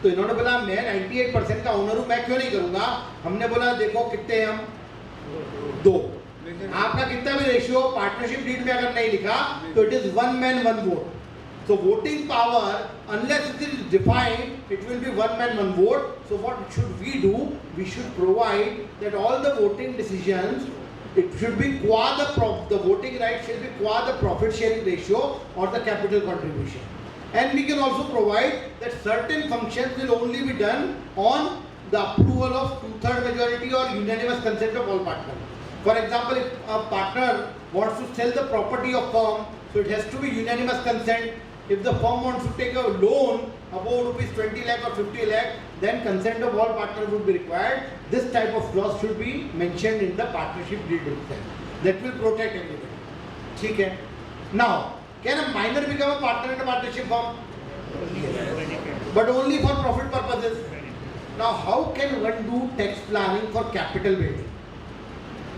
[SPEAKER 4] तो इन्होंने बोला मैं 98% का ओनर हूं, मैं क्यों नहीं करूंगा। हमने बोला देखो कितने हम 2, आपका कितना भी रेशियो पार्टनरशिप डीड में अगर नहीं लिखा तो it is 1 man 1 vote. So voting power, unless it is defined, it will be 1 man 1 vote. So what should we do? We should provide that all the voting decisions, it should be qua the voting right should be qua the profit sharing ratio or the capital contribution. And we can also provide that certain functions will only be done on the approval of 2/3 majority or unanimous consent of all partners. For example, if a partner wants to sell the property of firm, so it has to be unanimous consent. If the firm wants to take a loan above rupees 20 lakh or 50 lakh, then consent of all partners would be required. This type of clause should be mentioned in the partnership deed itself. That will protect everybody. ठीक है? Now, can a minor become a partner in a partnership firm? Yes. But only for profit purposes. Now, how can one do tax planning for capital building?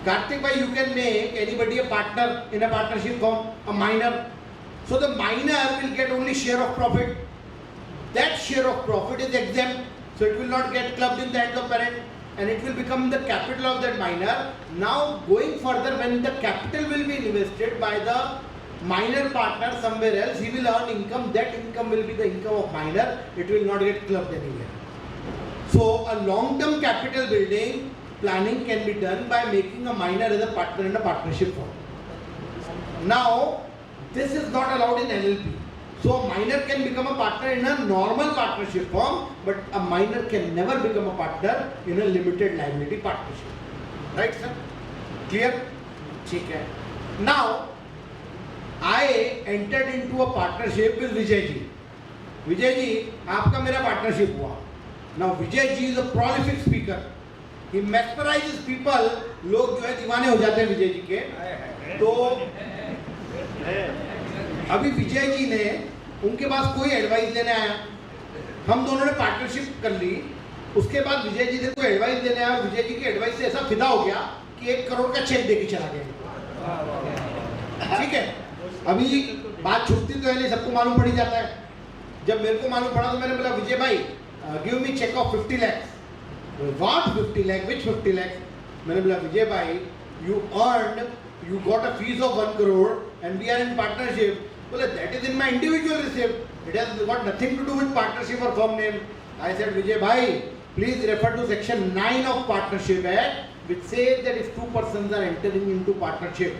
[SPEAKER 4] Karthik bhai, you can make anybody a partner in a partnership firm, a minor. So the minor will get only share of profit. That share of profit is exempt, so it will not get clubbed in the hands of parent, and it will become the capital of that minor. Now going further, when the capital will be invested by the minor partner somewhere else, he will earn income. That income will be the income of minor. It will not get clubbed anywhere. So a long-term capital building planning can be done by making a minor as a partner in a partnership firm. Now, this is not allowed in LLP. So a minor can become a partner in a normal partnership firm, but a minor can never become a partner in a limited liability partnership. Right, sir? Clear? ठीक है. Now, I entered into a partnership with Vijay ji. Vijay ji, आपका मेरा partnership हुआ. Now Vijay ji is a prolific speaker. He mesmerizes people. लोग जो है दीवाने हो जाते हैं विजय जी के. तो अभी विजय जी ने उनके पास कोई एडवाइस लेने आया, हम दोनों ने पार्टनरशिप कर ली. उसके बाद विजय जी ने कोई एडवाइस लेने आया, विजय जी की एडवाइस से ऐसा फिदा हो गया कि 1 करोड़ का चेक देके चला गया. ठीक है, अभी बात छुपती तो है नहीं, सबको मालूम पड़ ही जाता है. जब मेरे को मालूम पड़ा तो मैंने बोला विजय भाई give me cheque of 50 lakhs. What 50 lakh? Which 50 lakhs? मैंने बोला विजय भाई you got a fees of 1 crore and we are in partnership. बोले that is in my individual receipt. It has got nothing to do with partnership or firm name. I said Vijay bhai, please refer to section 9 of Partnership Act, which says that if 2 persons are entering into partnership,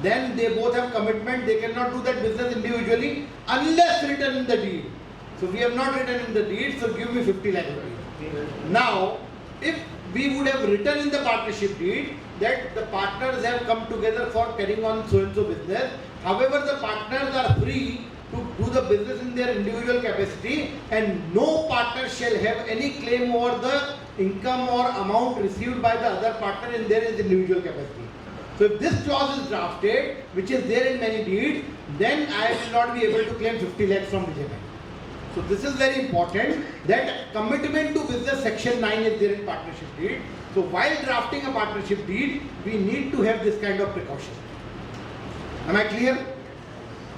[SPEAKER 4] then they both have commitment. They cannot do that business individually unless written in the deed. So we have not written in the deed. So give me 50 lakh rupees. Now, if we would have written in the partnership deed that the partners have come together for carrying on so and so business, however the partners are free to do the business in their individual capacity, and no partner shall have any claim over the income or amount received by the other partner in their individual capacity. So if this clause is drafted, which is there in many deeds, then I will not be able to claim 50 lakhs from Vijay Bank. So this is very important, that commitment to business section 9 is there in partnership deed. So while drafting a partnership deed, we need to have this kind of precaution. Am I clear?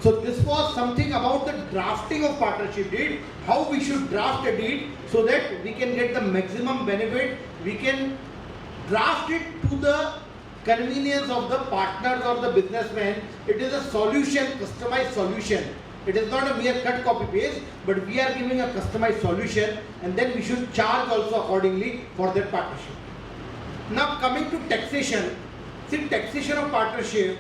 [SPEAKER 4] So this was something about the drafting of partnership deed, how we should draft a deed so that we can get the maximum benefit. We can draft it to the convenience of the partners or the businessman. It is a solution, customized solution. It is not a mere cut copy paste, but we are giving a customized solution, and then we should charge also accordingly for that partnership. Now coming to taxation, see taxation of partnership,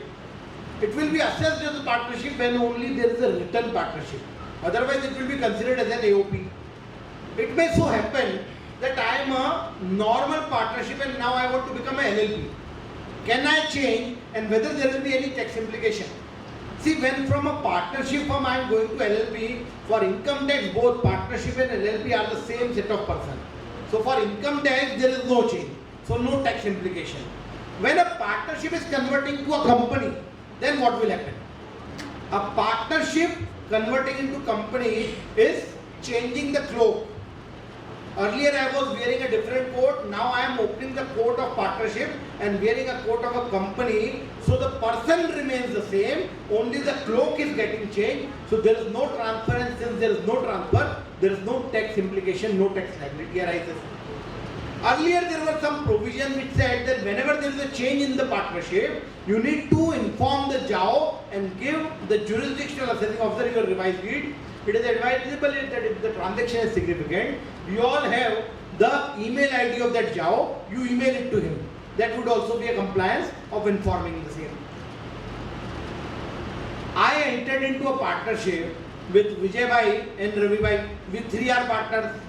[SPEAKER 4] it will be assessed as a partnership when only there is a written partnership. Otherwise it will be considered as an AOP. It may so happen that I am a normal partnership and now I want to become an LLP. Can I change, and whether there will be any tax implication? See, when from a partnership firm I am going to LLP, for income tax both partnership and LLP are the same set of persons. So for income tax there is no change. So no tax implication. When a partnership is converting to a company, then what will happen? A partnership converting into company is changing the cloak. Earlier I was wearing a different coat, now I am opening wearing the coat of partnership and wearing a coat of a company. So the person remains the same, only the cloak is getting changed. So there is no transfer, and since there is no transfer, there is no tax implication, no tax liability arises. Earlier there was some provision which said that whenever there is a change in the partnership, you need to inform the JAO and give the jurisdictional assessing officer your revised deed. It is advisable that if the transaction is significant, you all have the email ID of that JAO, you email it to him. That would also be a compliance of informing the same. I entered into a partnership with Vijay Bhai and Ravi Bhai, with 3R partners.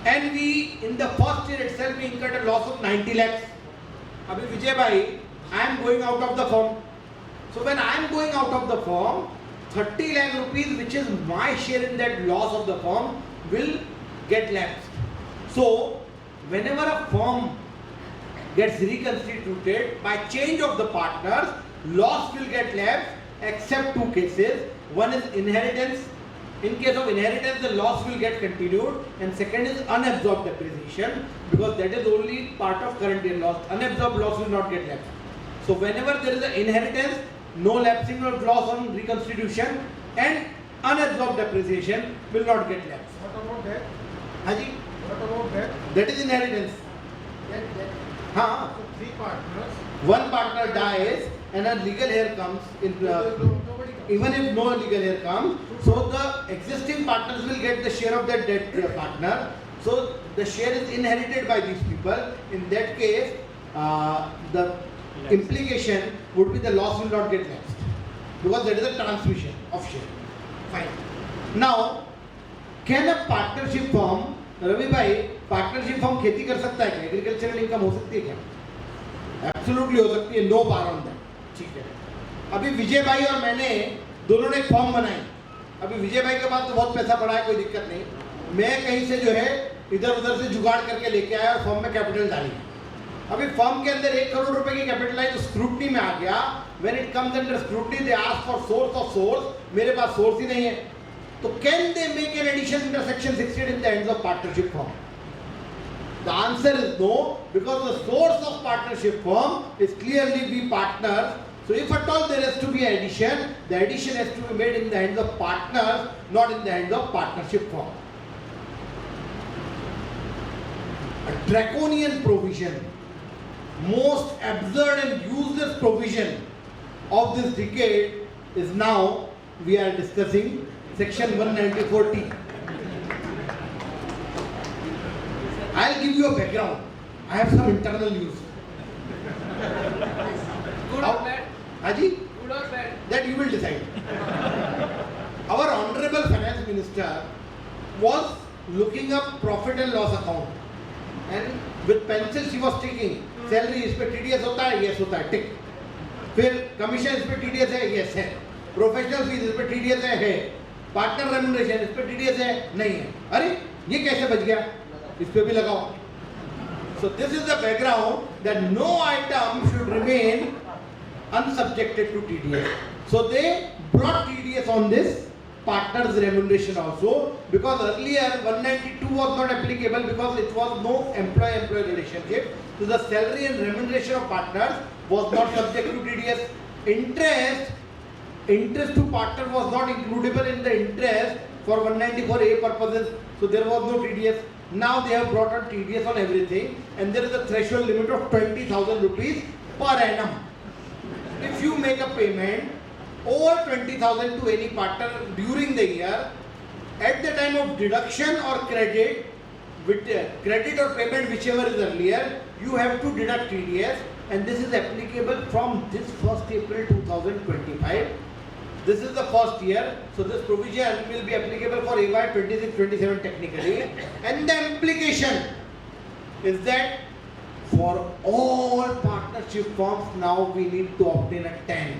[SPEAKER 4] And we, in the first year itself, we incurred a loss of 90 lakhs. Abhi Vijay Bhai, I am going out of the firm. So when I am going out of the firm, 30 lakh rupees, which is my share in that loss of the firm, will get lapsed. So whenever a firm gets reconstituted by change of the partners, loss will get lapsed except two cases. One is inheritance. In case of inheritance, the loss will get continued, and second is unabsorbed depreciation, because that is only part of current year loss. Unabsorbed loss will not get lapsed. So whenever there is an inheritance, no lapsing of loss on reconstitution, and unabsorbed depreciation will not get lapsed.
[SPEAKER 5] What about that?
[SPEAKER 4] Haji?
[SPEAKER 5] What about that?
[SPEAKER 4] That is inheritance.
[SPEAKER 5] So three partners.
[SPEAKER 4] One partner dies and a legal heir comes in.
[SPEAKER 5] Nobody comes.
[SPEAKER 4] Even if no legal heir comes, so the existing partners will get the share of that dead partner. So the share is inherited by these people. In that case, the implication would be the loss will not get lapsed, because there is a transmission of share. Fine. Now, can a partnership firm, Ravi bhai, partnership firm खेती कर सकता है क्या? Agricultural income हो सकती है क्या? Absolutely हो सकती है. No bar on that. ठीक है. अभी विजय भाई और मैंने दोनों ने एक फॉर्म बनाई. अभी विजय भाई के पास तो बहुत पैसा पड़ा है, कोई दिक्कत नहीं. मैं कहीं से जो है इधर उधर से जुगाड़ करके लेके आया और फॉर्म में कैपिटल डाली. अभी फॉर्म के अंदर 1 करोड़ रुपए की कैपिटल आई तो स्क्रूटनी में आ गया. When it comes under scrutiny, they ask for source of source. मेरे पास सोर्स ही नहीं है. तो can they make an addition under section 16 in the hands of partnership firm? The answer is no, because the source of partnership firm is clearly we partners. So if at all there has to be an addition, the addition has to be made in the hands of partners, not in the hands of partnership firm. A draconian provision, most absurd and useless provision of this decade is now we are discussing section 194T. I'll give you a background. I have some internal news.
[SPEAKER 8] Good or bad?
[SPEAKER 4] Haji?
[SPEAKER 8] Good or bad?
[SPEAKER 4] That you will decide. Our Honorable Finance Minister was looking up profit and loss account, and with pencil she was taking salary इस पे TDS होता है, yes होता है, tick. फिर commission इस पे TDS है, yes है. Professional fees इस पे TDS है. Partner remuneration इस पे TDS है, नहीं है. अरे ये कैसे बच गया? इस पे भी लगाओ. So this is the background that no item should remain unsubjected to TDS. So they brought TDS on this partners remuneration also, because earlier 192 was not applicable because it was no employee-employee relationship. So the salary and remuneration of partners was not subject to TDS. Interest to partner was not includable in the interest for 194A purposes. So there was no TDS. Now they have brought on TDS on everything, and there is a threshold limit of 20,000 rupees per annum. If you make a payment over 20,000 to any partner during the year, at the time of deduction or credit, with credit or payment whichever is earlier, you have to deduct TDS, and this is applicable from this 1st April 2025. This is the first year, so this provision will be applicable for AY 26-27 technically, and the implication is that for all partnership firms now we need to obtain a 10.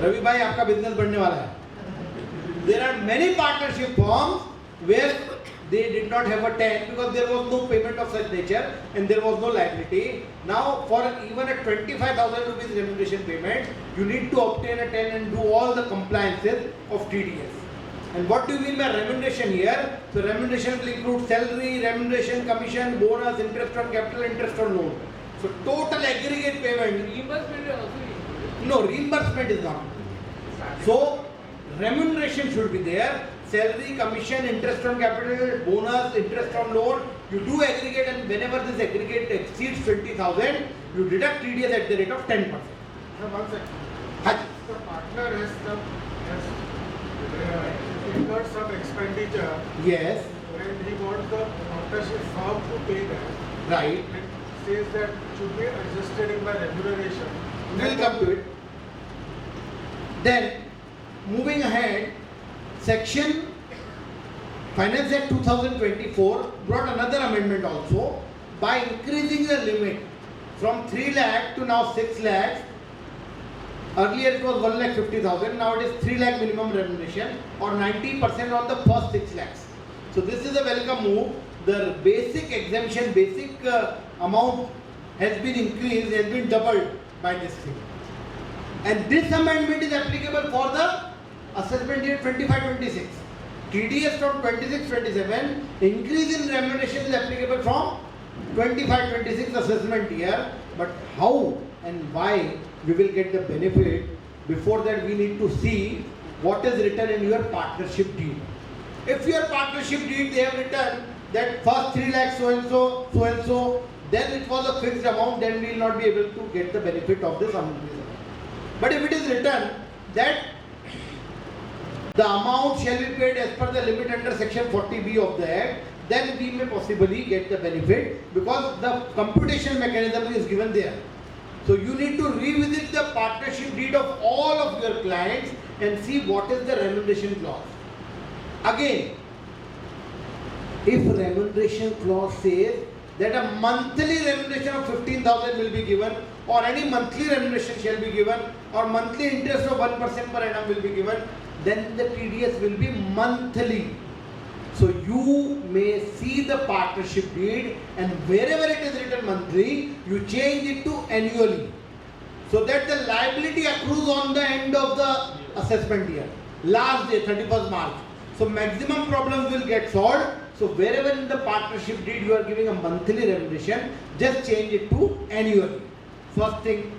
[SPEAKER 4] Ravi bhai, आपका business बढ़ने वाला है. There are many partnership firms where they did not have a 10 because there was no payment of such nature and there was no liability. Now for even a 25,000 rupees remuneration payment, you need to obtain a 10 and do all the compliances of TDS. And what do you mean by remuneration here? So remuneration will include salary, remuneration, commission, bonus, interest on capital, interest on loan. So total aggregate payment.
[SPEAKER 8] Reimbursement is also included.
[SPEAKER 4] No, reimbursement is not. So remuneration should be there. Salary, commission, interest on capital, bonus, interest on loan. You do aggregate, and whenever this aggregate exceeds 20,000, you deduct TDS at the rate of 10%.
[SPEAKER 5] Now, one second.
[SPEAKER 4] Haj.
[SPEAKER 5] The partner has incurred some expenditure
[SPEAKER 4] Yes,
[SPEAKER 5] and he wants the partnership firm to pay that.
[SPEAKER 4] right.
[SPEAKER 5] And says that should be adjusted in my remuneration.
[SPEAKER 4] We'll come to it. Then, moving ahead, Section Finance Act 2024 brought another amendment also by increasing the limit from 3 lakh to now 6 lakhs. Earlier it was 1,50,000, now it is 3 lakh minimum remuneration or 90% on the first 6 lakhs. So this is a welcome move. The basic exemption, basic amount has been increased, has been doubled by this thing. And this amendment is applicable for the assessment year 25-26. TDS from 26-27, increase in remuneration is applicable from 25-26 assessment year. But how and why we will get the benefit, before that we need to see what is written in your partnership deed. If your partnership deed they have written that first 3 lakhs so and so, so and so, then it was a fixed amount, then we will not be able to get the benefit of this amount. But if it is written that the amount shall be paid as per the limit under section 40B of the Act, then we may possibly get the benefit because the computation mechanism is given there. So you need to revisit the partnership deed of all of your clients and see what is the remuneration clause. Again, if remuneration clause says that a monthly remuneration of 15,000 will be given, or any monthly remuneration shall be given, or monthly interest of 1% per annum will be given, then the TDS will be monthly. So you may see the partnership deed, and wherever it is written monthly, you change it to annually, so that the liability accrues on the end of the assessment year, last day 31st March. So maximum problems will get solved. So wherever in the partnership deed you are giving a monthly remuneration, just change it to annually. First thing,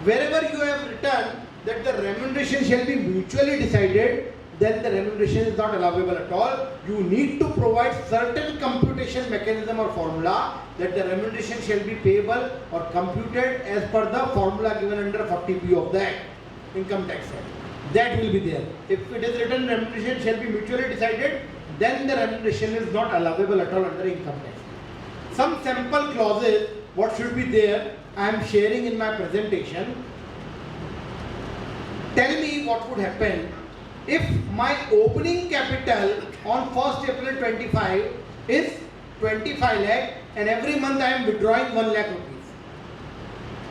[SPEAKER 4] wherever you have written that the remuneration shall be mutually decided, then the remuneration is not allowable at all. You need to provide certain computation mechanism or formula that the remuneration shall be payable or computed as per the formula given under 40B of the Act, Income Tax Act. That will be there. If it is written remuneration shall be mutually decided, then the remuneration is not allowable at all under income tax. Some sample clauses, what should be there, I am sharing in my presentation. Tell me what would happen if my opening capital on 1st April 25 is 25 lakh and every month I am withdrawing 1 lakh rupees.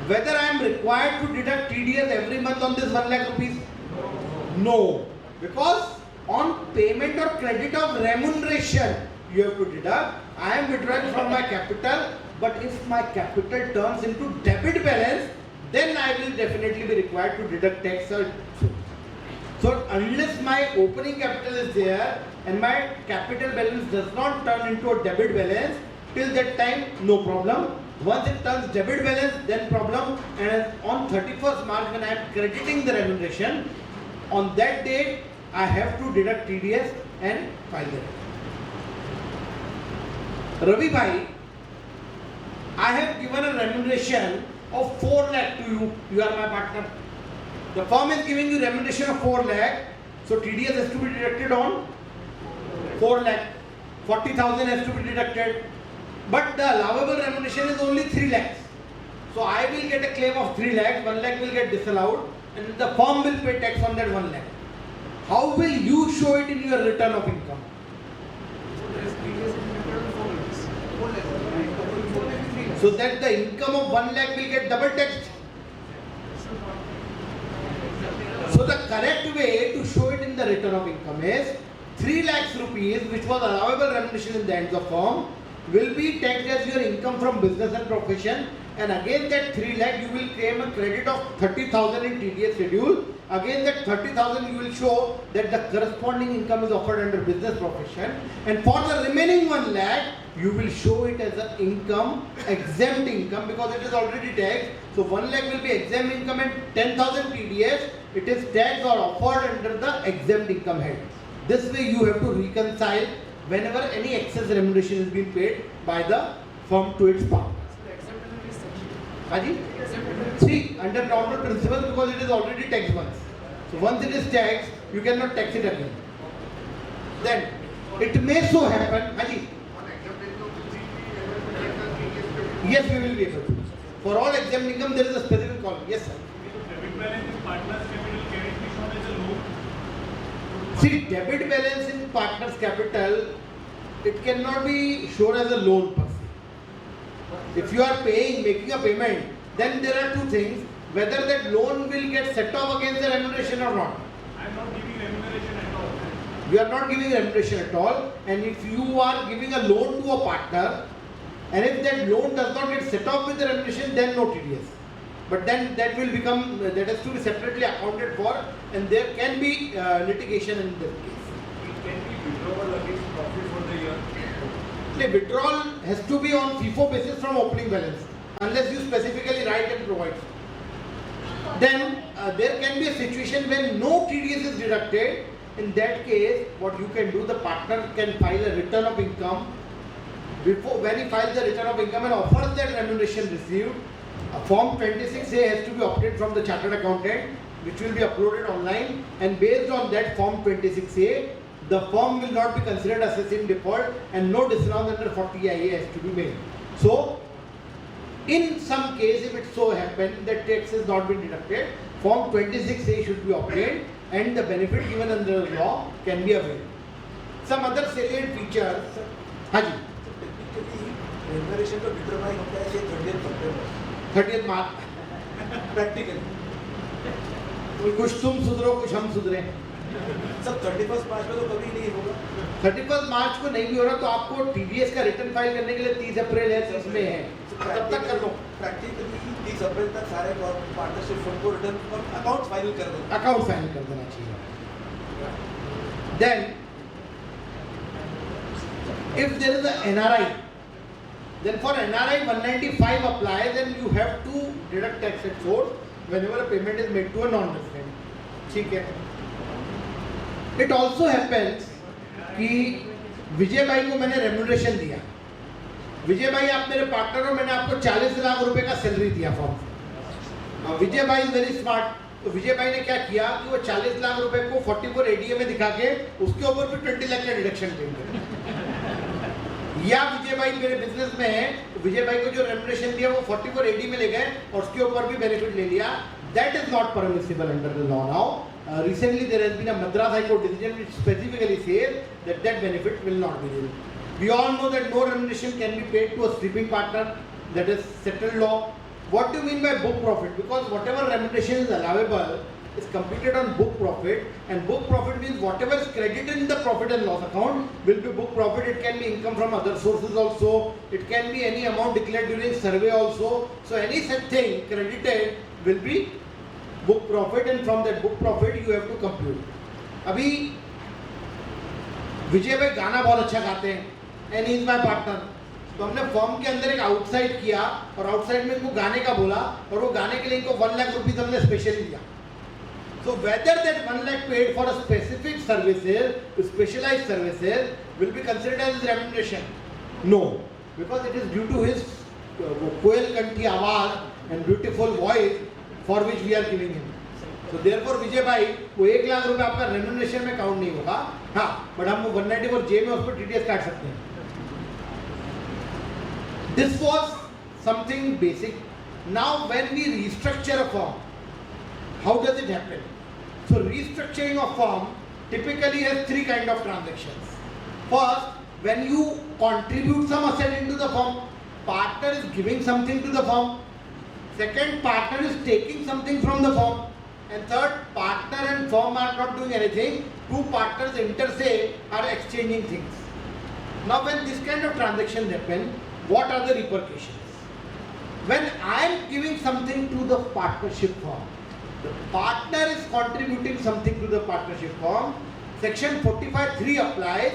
[SPEAKER 4] Whether I am required to deduct TDS every month on this 1 lakh rupees? No. Because on payment or credit of remuneration, you have to deduct. I am withdrawing from my capital, but if my capital turns into debit balance, then I will definitely be required to deduct tax. So unless my opening capital is there and my capital balance does not turn into a debit balance, till that time no problem. Once it turns debit balance, then problem. And on 31st March when I am crediting the remuneration, on that date I have to deduct TDS and file the return. Ravi bhai, I have given a remuneration of 4 lakh to you. You are my partner. The firm is giving you remuneration of 4 lakh. So TDS has to be deducted on 4 lakh. 40,000 has to be deducted. But the allowable remuneration is only 3 lakhs. So I will get a claim of 3 lakhs. 1 lakh will get disallowed. And the firm will pay tax on that 1 lakh. How will you show it in your return of income? So that the income of 1 lakh will get double taxed. So the correct way to show it in the return of income is 3 lakhs rupees, which was allowable remuneration in the hands of firm, will be taxed as your income from business and profession, and against that 3 lakh you will claim a credit of 30,000 in TDS schedule. Against that 30,000 you will show that the corresponding income is offered under business profession, and for the remaining 1 lakh you will show it as an income, exempt income, because it is already taxed. So 1 lakh will be exempt income and 10,000 TDS, it is taxed or offered under the exempt income head. This way you have to reconcile whenever any excess remuneration is being paid by the firm to its partners. Haji? See, under normal principles, because it is already taxed once. So once it is taxed, you cannot tax it again. Then it may so happen, Haji. Yes, we will be able to. For all exempt income, there is a specific column. Yes, sir.
[SPEAKER 9] Debit balance in partners capital can it be shown as a loan?
[SPEAKER 4] See, debit balance in partners capital, it cannot be shown as a loan per se. If you are paying, making a payment, then there are two things: whether that loan will get set off against the remuneration or not.
[SPEAKER 9] I am not giving remuneration at all.
[SPEAKER 4] You are not giving remuneration at all, and if you are giving a loan to a partner, and if that loan does not get set off with the remuneration, then no TDS. But then that will become, that has to be separately accounted for, and there can be litigation in that case.
[SPEAKER 9] It can be withdrawal against profit for the year.
[SPEAKER 4] The withdrawal has to be on FIFO basis from opening balance, unless you specifically write and provide. Then there can be a situation when no TDS is deducted. In that case, what you can do, the partner can file a return of income. Before, when he files the return of income and offers that remuneration received, a Form 26A has to be obtained from the chartered accountant, which will be uploaded online, and based on that Form 26A, the firm will not be considered assessing default and no disallowance under 40IA has to be made. So, in some case, if it so happens that tax has not been deducted, Form 26A should be obtained and the benefit given under the law can be availed. Some other salient features, Haji.
[SPEAKER 5] Remuneration का withdrawal होता है 30th September
[SPEAKER 4] 30th March.
[SPEAKER 5] Practically
[SPEAKER 4] कुछ तुम सुधरो, कुछ हम सुधरे.
[SPEAKER 5] सब 31st March में तो कभी नहीं होगा.
[SPEAKER 4] 31 मार्च को नहीं भी हो रहा तो आपको TDS का रिटर्न फाइल करने के लिए 30 अप्रैल है, 30 में है, तब तक कर दो.
[SPEAKER 5] प्रैक्टिकली 30 अप्रैल तक सारे पार्टनरशिप फंड को रिटर्न और अकाउंट फाइल कर दो.
[SPEAKER 4] अकाउंट फाइल कर देना चाहिए. Then, if there is a NRI, then for NRI 195 apply, then you have to deduct tax at source whenever a payment is made to a non-resident. ठीक है. It also happens कि विजय भाई को मैंने remuneration दिया. विजय भाई आप मेरे पार्टनर हो, मैंने आपको 40 लाख रुपए का सैलरी दिया फॉर्म से. विजय भाई इज वेरी स्मार्ट. तो विजय भाई ने क्या किया कि वो 40 लाख रुपए को 44 ADA में दिखा के उसके ऊपर भी 20 लाख का डिडक्शन देंगे. या विजय भाई मेरे बिजनेस में है, तो विजय भाई को जो रेम्यूनरेशन दिया वो 44 AD में ले गए और उसके ऊपर भी बेनिफिट ले लिया. That is not permissible under the law now. Recently there has been a Madras High Court decision which specifically says that that benefit will not be there. We all know that no remuneration can be paid to a sleeping partner. That is settled law. What do you mean by book profit? Because whatever remuneration is allowable is computed on book profit, and book profit means whatever is credited in the profit and loss account will be book profit. It can be income from other sources also. It can be any amount declared during survey also. So any such thing credited will be book profit, and from that book profit you have to compute. अभी विजय भाई गाना बहुत अच्छा गाते हैं and he is my partner. तो हमने form के अंदर एक आउटसाइड किया और आउटसाइड में इनको गाने का बोला और वो गाने के लिए इनको 1 लाख रुपीस हमने स्पेशली दिया. So whether that 1 lakh paid for a specific services, specialized services, will be considered as remuneration? No, because it is due to his कोयल कंठी आवाज and beautiful voice for which we are giving him. So therefore विजय भाई वो 1 लाख रुपए आपका remuneration में count नहीं होगा. हाँ, बट हम 194J में उस पर TDS काट सकते हैं. This was something basic. Now when we restructure a firm, how does it happen? So restructuring of firm typically has 3 kind of transactions. First, when you contribute some asset into the firm, partner is giving something to the firm. Second, partner is taking something from the firm. And third, partner and firm are not doing anything. 2 partners inter se are exchanging things. Now when this kind of transactions happen, what are the repercussions? when I am giving something to the partnership firm, the partner is contributing something to the partnership firm, section 45(3) applies.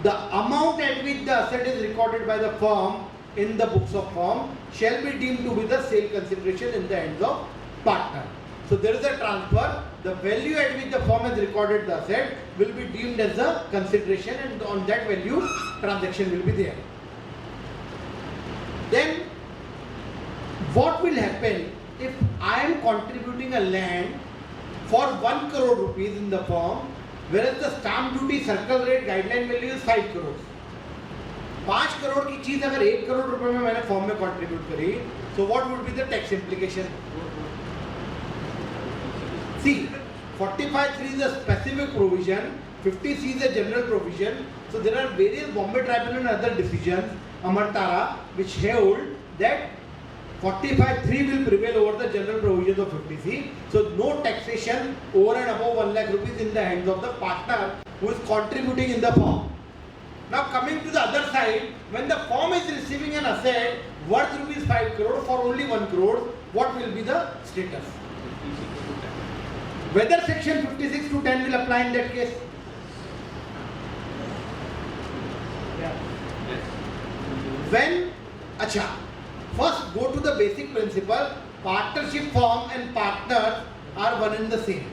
[SPEAKER 4] The amount at which the asset is recorded by the firm in the books of firm shall be deemed to be the sale consideration in the hands of partner. So there is a transfer. The value at which the firm has recorded the asset will be deemed as a consideration, and on that value transaction will be there. Then what will happen if I am contributing a land for 1 crore rupees in the firm, whereas the stamp duty circle rate guideline value is 5 crores. 5 crore की चीज अगर 1 करोड़ रुपए में मैंने form में contribute करी, so what would be the tax implication? See, 45(3) is a specific provision, 50(c) is a general provision. So there are various Bombay Tribunal and other decisions, Amartara, which hold that 45(3) will prevail over the general provisions of 50(c). So no taxation over and above 1 lakh rupees in the hands of the partner who is contributing in the firm. Now coming to the other side, when the firm is receiving an asset worth rupees 5 crore for only 1 crore, what will be the status? Whether section 56 to 10 will apply in that case? When, first go to the basic principle, partnership firm and partners are one and the same.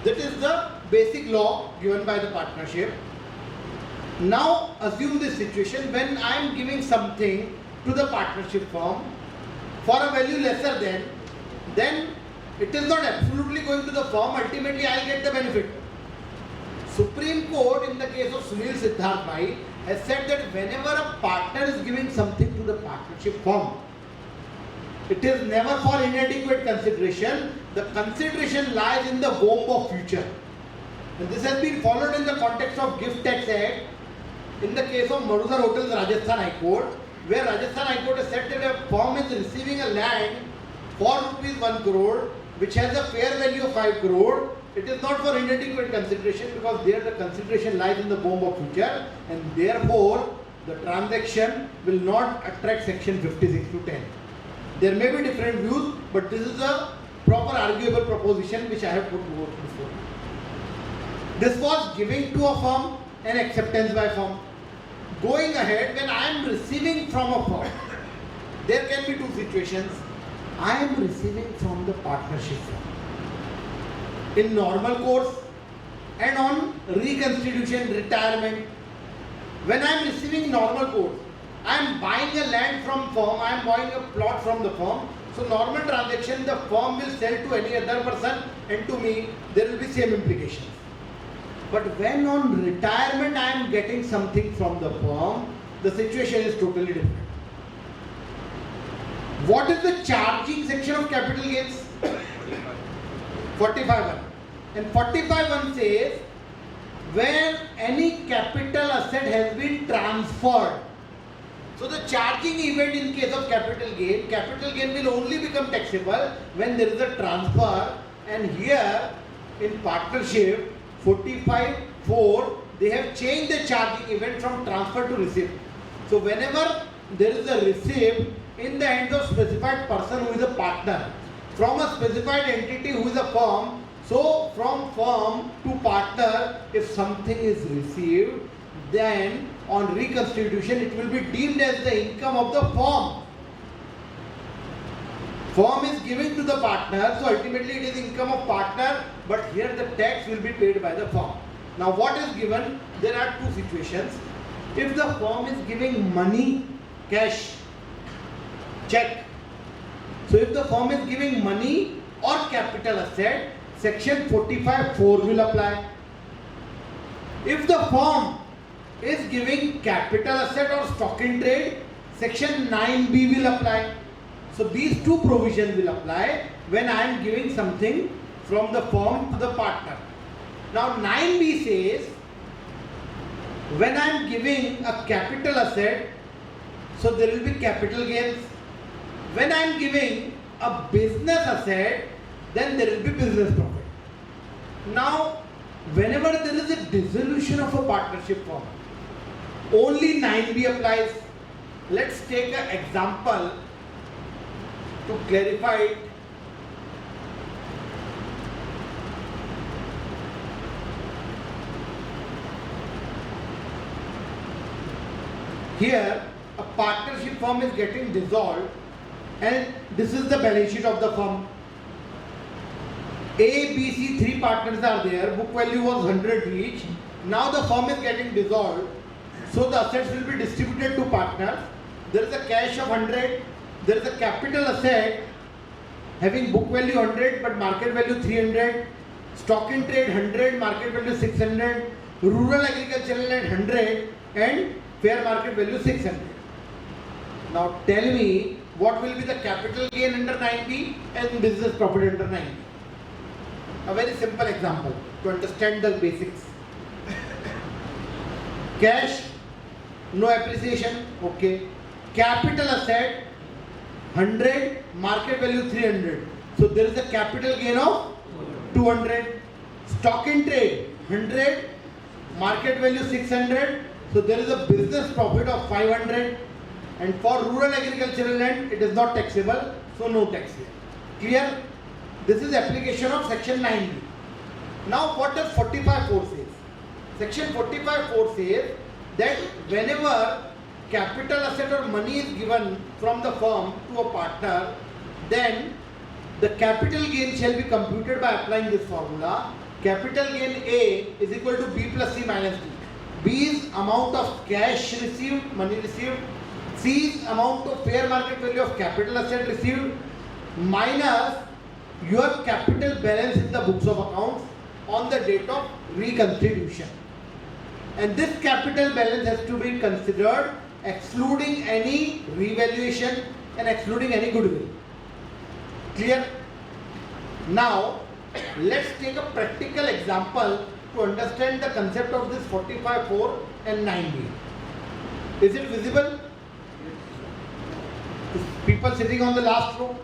[SPEAKER 4] That is the basic law given by the partnership. Now assume this situation when I am giving something to the partnership firm for a value lesser than, then it is not absolutely going to the firm, ultimately I will get the benefit. Supreme Court in the case of Sunil Siddharth Bhai has said that whenever a partner is giving something to the partnership firm, it is never for inadequate consideration. The consideration lies in the womb of future. And this has been followed in the context of Gift Tax Act in the case of Madhusar Hotels Rajasthan High Court, where Rajasthan High Court has said that a firm is receiving a land for rupees 1 crore which has a fair value of 5 crore. It is not for inadequate consideration because there the consideration lies in the womb of future, and therefore the transaction will not attract section 56 to 10. There may be different views, but this is a proper arguable proposition which I have put forward before. This was giving to a firm and acceptance by firm. Going ahead, when I am receiving from a firm, there can be two situations. I am receiving from the partnership firm in normal course and on reconstitution, retirement. When I am receiving normal course, I am buying a land from firm, I am buying a plot from the firm. So normal transaction, the firm will sell to any other person and to me, there will be same implications. But when on retirement I am getting something from the firm, the situation is totally different. What is the charging section of capital gains? 45(1). And 45(1) says, when any capital asset has been transferred. So the charging event in case of capital gain will only become taxable when there is a transfer. And here in partnership 45(4), they have changed the charging event from transfer to receipt. So whenever there is a receipt in the hands of specified person who is a partner from a specified entity who is a firm, so from firm to partner, if something is received, then on reconstitution it will be deemed as the income of the firm. Firm is giving to the partner, so ultimately it is income of partner, but here the tax will be paid by the firm. Now what is given? There are two situations. If the firm is giving money, cash, check. So if the firm is giving money or capital asset, section 45(4) will apply. If the firm is giving capital asset or stock in trade, section 9B will apply. So these two provisions will apply when I am giving something from the firm to the partner. Now 9B says, when I am giving a capital asset, so there will be capital gains. When I am giving a business asset, then there will be business profit. Now, whenever there is a dissolution of a partnership firm, only 9B applies. Let's take an example. to clarify it, here a partnership firm is getting dissolved and this is the balance sheet of the firm. A, B, C, three partners are there, book value was 100 each. Now the firm is getting dissolved, so the assets will be distributed to partners. There is a cash of 100, there is a capital asset having book value 100 but market value 300, stock in trade 100, market value 600, rural agricultural land 100 and fair market value 600. Now tell me what will be the capital gain under 9B and business profit under 9B. A very simple example to understand the basics. Cash, no appreciation, okay. Capital asset 100, market value 300. So there is a capital gain of 200. Stock in trade 100, market value 600. So there is a business profit of 500. And for rural agricultural land, it is not taxable, so no tax here. Clear? This is application of section 9B. Now what does 45(4) says? Section 45(4) says that whenever capital asset or money is given from the firm to a partner, then the capital gain shall be computed by applying this formula. Capital gain A is equal to B plus C minus D. B is amount of cash received, money received. C is amount of fair market value of capital asset received minus your capital balance in the books of accounts on the date of reconstitution. And this capital balance has to be considered excluding any revaluation and excluding any goodwill. Clear? Now, let's take a practical example to understand the concept of this 45(4) and 9B. Is it visible? People sitting on the last row?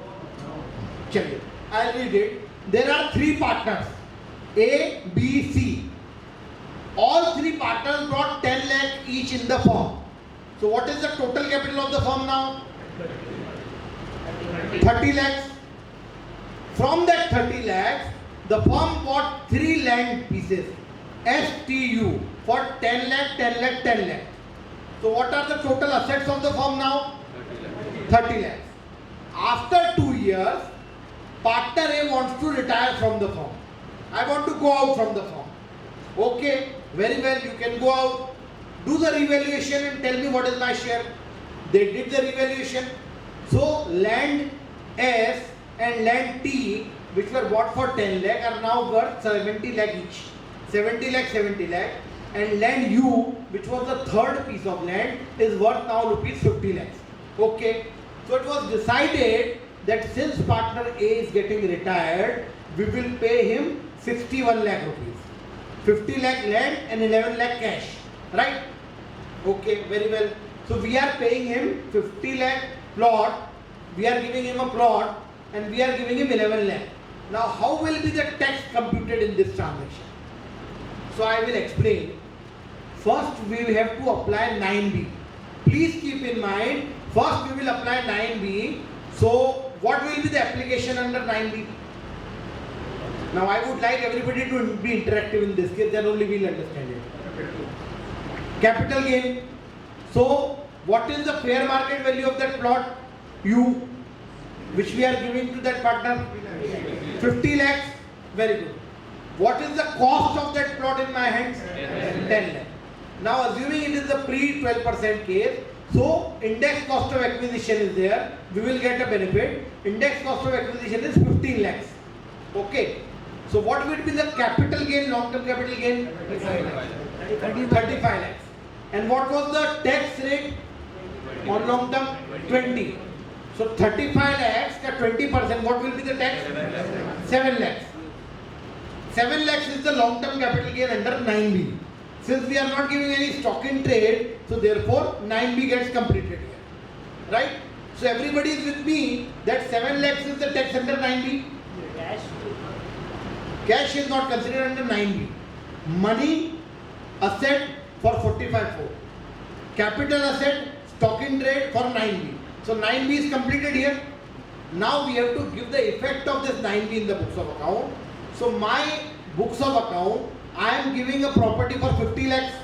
[SPEAKER 4] Chaliye, I'll read it. There are three partners, A, B, C. All three partners brought 10 lakh each in the firm. So what is the total capital of the firm now? 30 lakhs. From that 30 lakhs, the firm bought 3 land pieces, STU, for 10 lakh, 10 lakh, 10 lakh. So what are the total assets of the firm now? 30 lakhs. After 2 years, partner A wants to retire from the firm. I want to go out from the firm. Okay, very well, you can go out. Do the revaluation and tell me what is my share. They did the revaluation. So land S and land T, which were bought for 10 lakh, are now worth 70 lakh each. 70 lakh, 70 lakh. And land U, which was the third piece of land, is worth now rupees 50 lakhs. Okay. So it was decided that since partner A is getting retired, we will pay him 61 lakh rupees. 50 lakh land and 11 lakh cash. Right? Okay, very well. So we are paying him 50 lakh plot, we are giving him a plot and we are giving him 11 lakh. Now how will be the tax computed in this transaction? So I will explain. First we will have to apply 9B. Please keep in mind, first we will apply 9B. So what will be the application under 9B? Now I would like everybody to be interactive in this case, then only we will understand it. Capital gain. So what is the fair market value of that plot U, which we are giving to that partner? 50 lakhs. Very good. What is the cost of that plot in my hands? 10 lakhs. Now assuming it is a pre 12% case, so index cost of acquisition is there, we will get a benefit. Index cost of acquisition is 15 lakhs. Okay. So what will be the capital gain, long-term capital gain? 35 lakhs. And what was the tax rate on long-term? 20. So 35 lakhs, 20%, what will be the tax? 7 lakhs. 7 lakhs is the long-term capital gain under 9B. Since we are not giving any stock in trade, so therefore 9B gets completed here. Right? So everybody is with me that 7 lakhs is the tax under 9B. Cash is not considered under 9B. Money, asset for 45(4). Capital asset, stock in trade for 9B. So 9B is completed here. Now we have to give the effect of this 9B in the books of account. So my books of account, I am giving a property for 50 lakhs.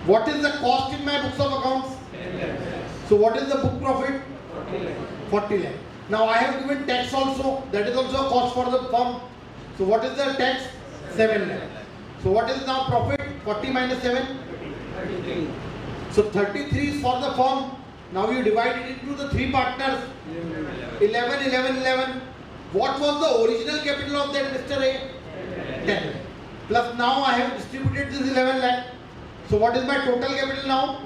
[SPEAKER 4] What is the cost in my books of accounts?
[SPEAKER 8] 10 lakhs.
[SPEAKER 4] So what is the book profit?
[SPEAKER 8] 40 lakhs.
[SPEAKER 4] 40 lakh. Now I have given tax also. That is also a cost for the firm. So what is the tax? 7 lakh. So what is now profit? 40 minus 7?
[SPEAKER 8] 33.
[SPEAKER 4] So 33 is for the firm. Now you divide it into the three partners. 11, 11, 11. What was the original capital of that Mr. A? 10. Plus now I have distributed this 11 lakh. So what is my total capital now?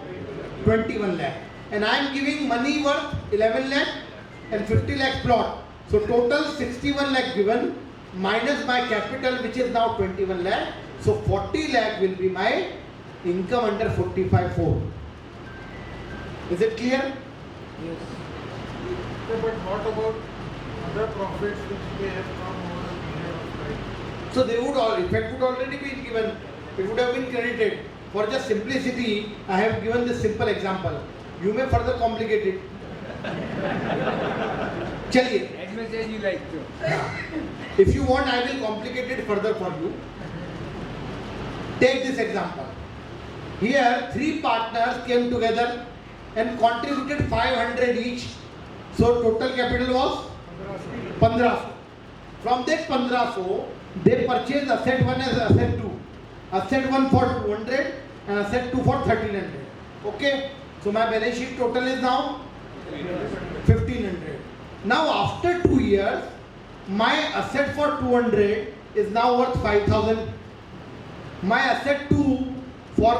[SPEAKER 4] 21 lakh. And I am giving money worth 11 lakh and 50 lakh plot. So total 61 lakh given minus my capital which is now 21 lakh. So 40 lakh will be my income under 45(4). Is it clear?
[SPEAKER 8] Yes.
[SPEAKER 5] So, but what about other profits which may have come over a period of time?
[SPEAKER 4] So they would all, effect would already be given. It would have been credited. For just simplicity, I have given this simple example. You may further complicate it. Chaliye.
[SPEAKER 8] As much as you like to.
[SPEAKER 4] If you want, I will complicate it further for you. Take this example. Here, three partners came together and contributed 500 each. So total capital was 1500. From that 1500, they purchased asset 1 as asset 2. Asset 1 for 200 and asset 2 for 1300. Okay. So my balance sheet total is now 1500. Now after 2 years, my asset for 200 is now worth 5000. My asset 2 for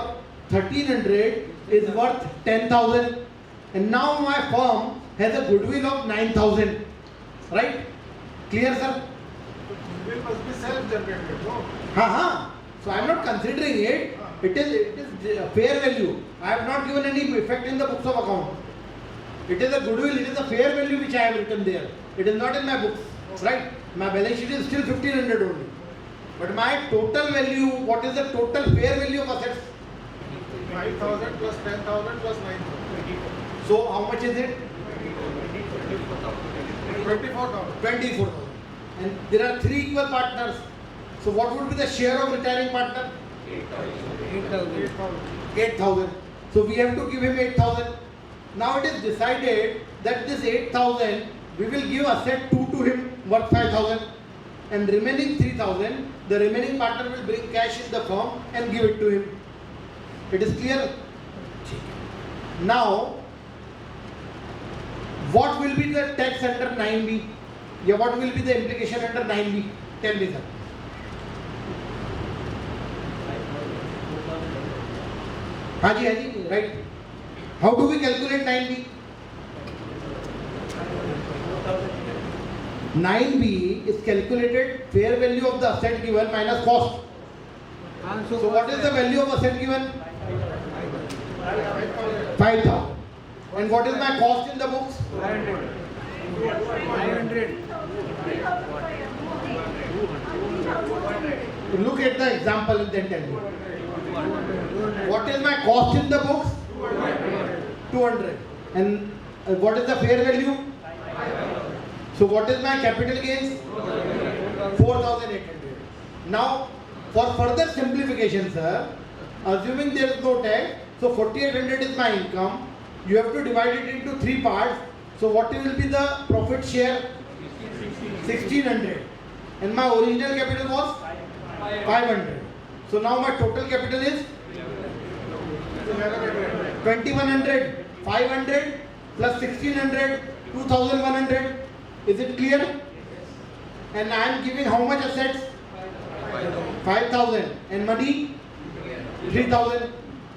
[SPEAKER 4] 1300 is worth 10,000. And now my firm has a goodwill of 9,000. Right? Clear, sir?
[SPEAKER 5] Goodwill must be self-generated, no?
[SPEAKER 4] So I am not considering it. It is a fair value. I have not given any effect in the books of account. It is a goodwill. It is a fair value which I have written there. It is not in my books, right? My balance sheet is still 1500 only. But my total value, what is the total fair value of assets?
[SPEAKER 5] 5,000 plus 10,000 plus 9,000.
[SPEAKER 4] So how much is it?
[SPEAKER 5] 24,000.
[SPEAKER 4] 24,000. And there are three equal partners. So what would be the share of retiring partner?
[SPEAKER 8] 8,000.
[SPEAKER 4] 8,000. So we have to give him 8,000. Now it is decided that this 8,000 we will give asset 2 to him worth 5,000 and remaining 3,000 the remaining partner will bring cash in the firm and give it to him. It is clear? Now what will be the tax under 9B? Yeah, what will be the implication under 9B? Tell me, sir. Haji, right? How do we calculate 9B? 9B is calculated fair value of the asset given minus cost. So what is the value of asset given? 5,000. And what is my cost in the books?
[SPEAKER 8] 500. 500.
[SPEAKER 4] Look at the example and then tell me. What is my cost in the books? 200. And what is the fair value? So what is my capital gains? 4,800. Now for further simplification, sir, assuming there is no tax, so 4,800 is my income. You have to divide it into three parts. So what will be the profit share? 1,600. And my original capital was 500. So now my total capital is 2,100. 500 plus 1,600, 2,100. Is it clear? And I am giving how much assets? 5,000. And money? 3,000.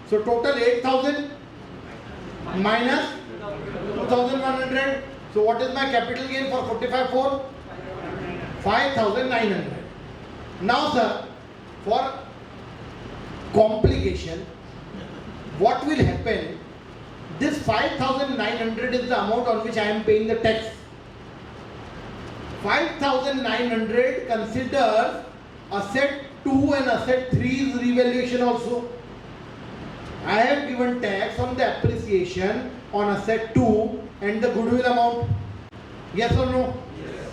[SPEAKER 4] So total 8,000 minus 2,100. So what is my capital gain for 45(4)? 5,900. Now, sir, for complication, what will happen? This 5,900 is the amount on which I am paying the tax. 5,900 considers asset 2 and asset 3's revaluation also. I have given tax on the appreciation on asset 2 and the goodwill amount. Yes or no?
[SPEAKER 8] Yes.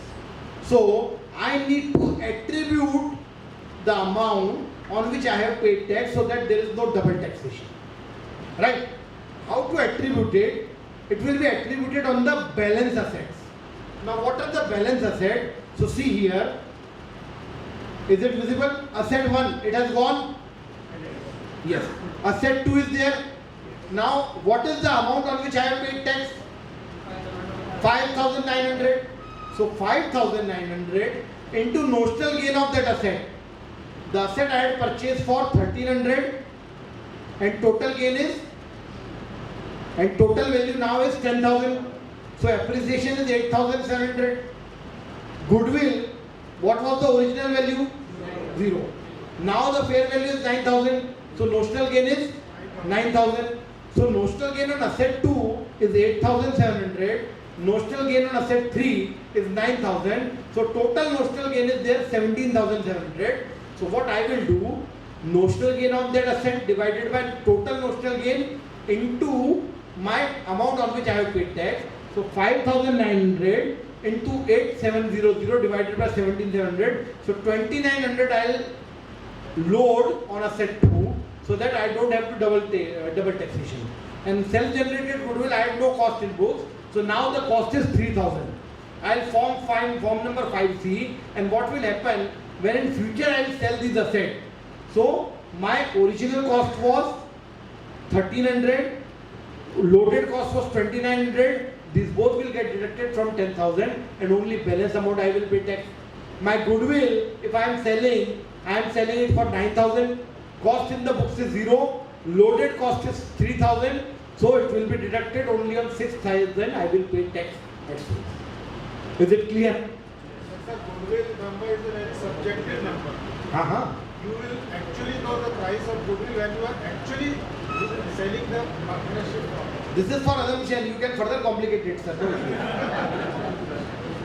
[SPEAKER 4] So I need to attribute the amount on which I have paid tax so that there is no double taxation. Right? How to attribute it? It will be attributed on the balance assets. Now what are the balance assets? So see here. Is it visible? Asset 1, it has gone? Yes. Asset 2 is there. Now what is the amount on which I have paid tax? 5,900. So 5,900 into notional gain of that asset. The asset I had purchased for 1,300 and total gain is, and total value now is 10,000. So appreciation is 8,700. Goodwill, what was the original value? 0. Now the fair value is 9,000. So notional gain is 9,000. So notional gain on asset 2 is 8,700. Notional gain on asset 3 is 9,000. So total notional gain is there 17,700. So what I will do, notional gain on that asset divided by total notional gain into my amount on which I have paid tax. So 5,900 into 8,700 divided by 17,700. So 2,900 I will load on asset 2 so that I don't have to double taxation. And self-generated goodwill I have no cost in books. So now the cost is 3,000. I'll find form number 5C, and what will happen when in future I will sell this asset. So my original cost was 1,300, loaded cost was 2,900. These both will get deducted from 10,000 and only balance amount I will pay tax. My goodwill, if I am selling it for 9,000. Cost in the books is 0. Loaded cost is 3,000. So it will be deducted only on 6,000. I will pay tax at source. Is it clear?
[SPEAKER 6] Sir, goodwill number is a very subjective number. You will actually know the price of goodwill when you are actually selling the partnership.
[SPEAKER 4] This is for assumption. You can further complicate it, sir. No issue.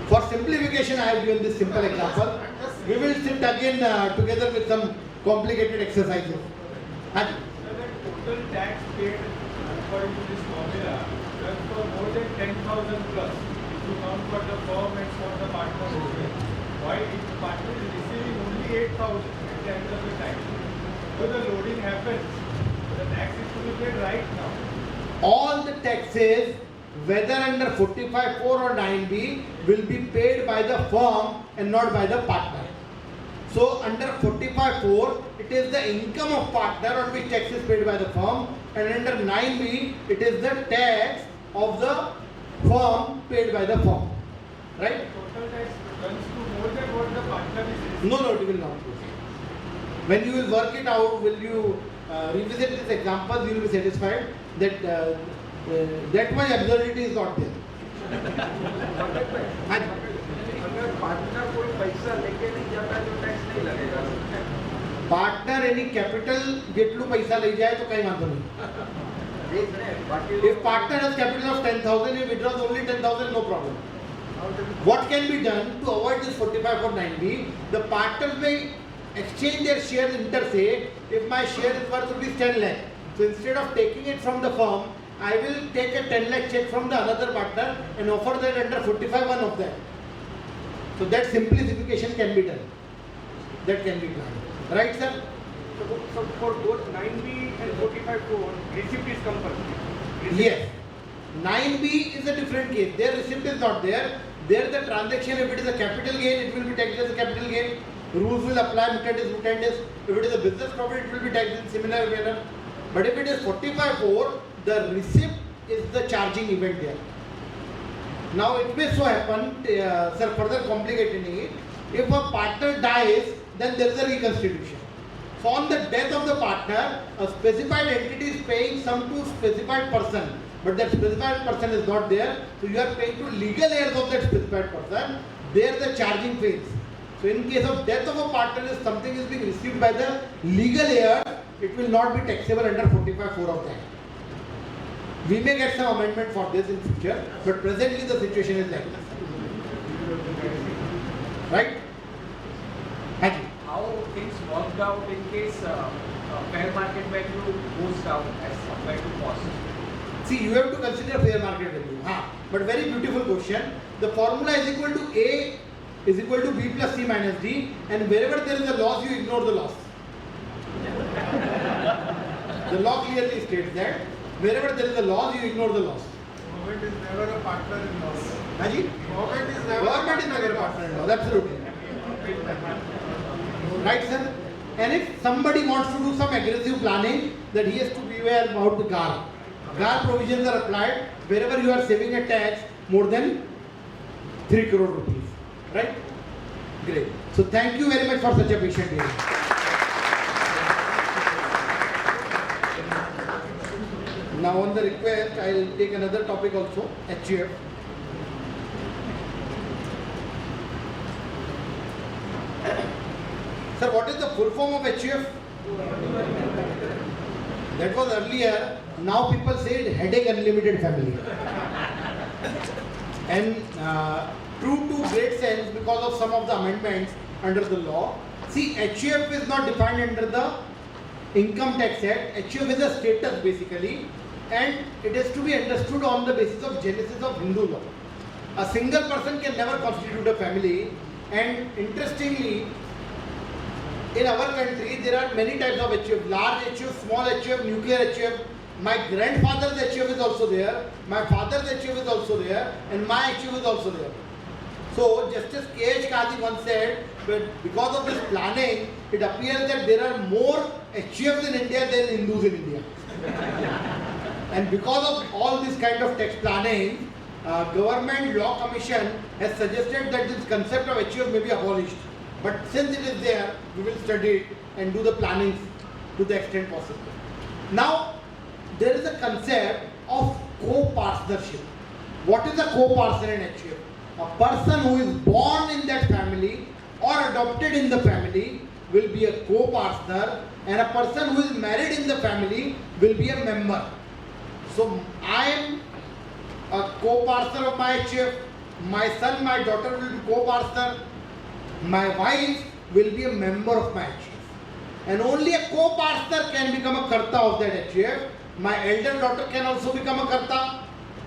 [SPEAKER 4] For simplification, I have given this simple example. We will sit again together with some complicated exercises.
[SPEAKER 9] So the total tax paid according to this formula is for more than 10,000 plus. If you count for the firm and for the partnership, why if the partner is receiving only 8,000 at the end of the time? So the loading happens, the tax is to be paid right now.
[SPEAKER 4] All the taxes, whether under 45(4) or 9B, will be paid by the firm and not by the partner. So under 45(4), it is the income of partner on which tax is paid by the firm, and under 9B, it is the tax of the firm paid by the firm. Right?
[SPEAKER 9] Total tax runs to more than what the partner is receiving.
[SPEAKER 4] No, it will not. When you will work it out, will you revisit this example, you will be satisfied that that much absurdity is not there.
[SPEAKER 5] अगर partner कोई पैसा लेके नहीं जाता तो tax नहीं लगेगा.
[SPEAKER 4] Partner any capital जेटलू पैसा ले जाए तो कहीं वांधो नहीं. If partner has capital of 10,000, he withdraws only 10,000, no problem. What can be done to avoid this 45 or 9B? The partners may exchange their shares inter se. If my share is worth rupees 10 lakh, so instead of taking it from the firm, I will take a 10 lakh check from the another partner and offer that under 45 one of them. So that simplification can be done. That can be planned. Right, sir?
[SPEAKER 5] So for both 9B and 45(4), receipt is compulsory.
[SPEAKER 4] Yes. 9B is a different case. Their receipt is not there. There the transaction, if it is a capital gain, it will be taxed as a capital gain. Rules will apply, mutatis mutandis. If it is a business profit, it will be taxed in similar manner. But if it is 45(4), the receipt is the charging event there. Now it may so happen, sir, further complicating it, if a partner dies, then there is a reconstitution. So on the death of the partner, a specified entity is paying sum to specified person, but that specified person is not there, so you are paying to legal heirs of that specified person. There the charging fails. So in case of death of a partner, if something is being received by the legal heir, it will not be taxable under 45(4) of that. We may get some amendment for this in future, but presently the situation is like this. Right? Thank you.
[SPEAKER 8] How things worked out in case fair market value goes down as compared to cost?
[SPEAKER 4] See, you have to consider fair market value. but very beautiful question. The formula is equal to A is equal to B plus C minus D, and wherever there is a loss, you ignore the loss. The law clearly states that wherever there is a loss, you ignore the loss.
[SPEAKER 6] Government is never a partner in loss.
[SPEAKER 4] Haji?
[SPEAKER 6] Government is never
[SPEAKER 4] A partner in loss, absolutely. Right, sir? And if somebody wants to do some aggressive planning, that he has to beware about the GAR. GAR provisions are applied wherever you are saving a tax more than 3 crore rupees. Right? Great. So thank you very much for such a patient hearing. Now on the request, I will take another topic also, HUF. Sir, what is the full form of HUF? That was earlier. Now people say it headache unlimited family. And true to great sense because of some of the amendments under the law. See, HUF is not defined under the Income Tax Act. HUF is a status basically, and it is to be understood on the basis of genesis of Hindu law. A single person can never constitute a family, and interestingly, in our country there are many types of HUF, large HUF, small HUF, nuclear HUF. My grandfather's HUF is also there, my father's HUF is also there, and my HUF is also there. So Justice K.H. Kadi once said, but because of this planning, it appears that there are more HUFs in India than Hindus in India. And because of all this kind of tax planning, Government Law Commission has suggested that this concept of HUF may be abolished. But since it is there, we will study it and do the planning to the extent possible. Now, there is a concept of co-partnership. What is a co-partner in HUF? A person who is born in that family or adopted in the family will be a co-partner, and a person who is married in the family will be a member. So I am a co-partner of my HUF, my son, my daughter will be co-partner, my wife will be a member of my HUF. And only a co-partner can become a karta of that HUF. My elder daughter can also become a karta,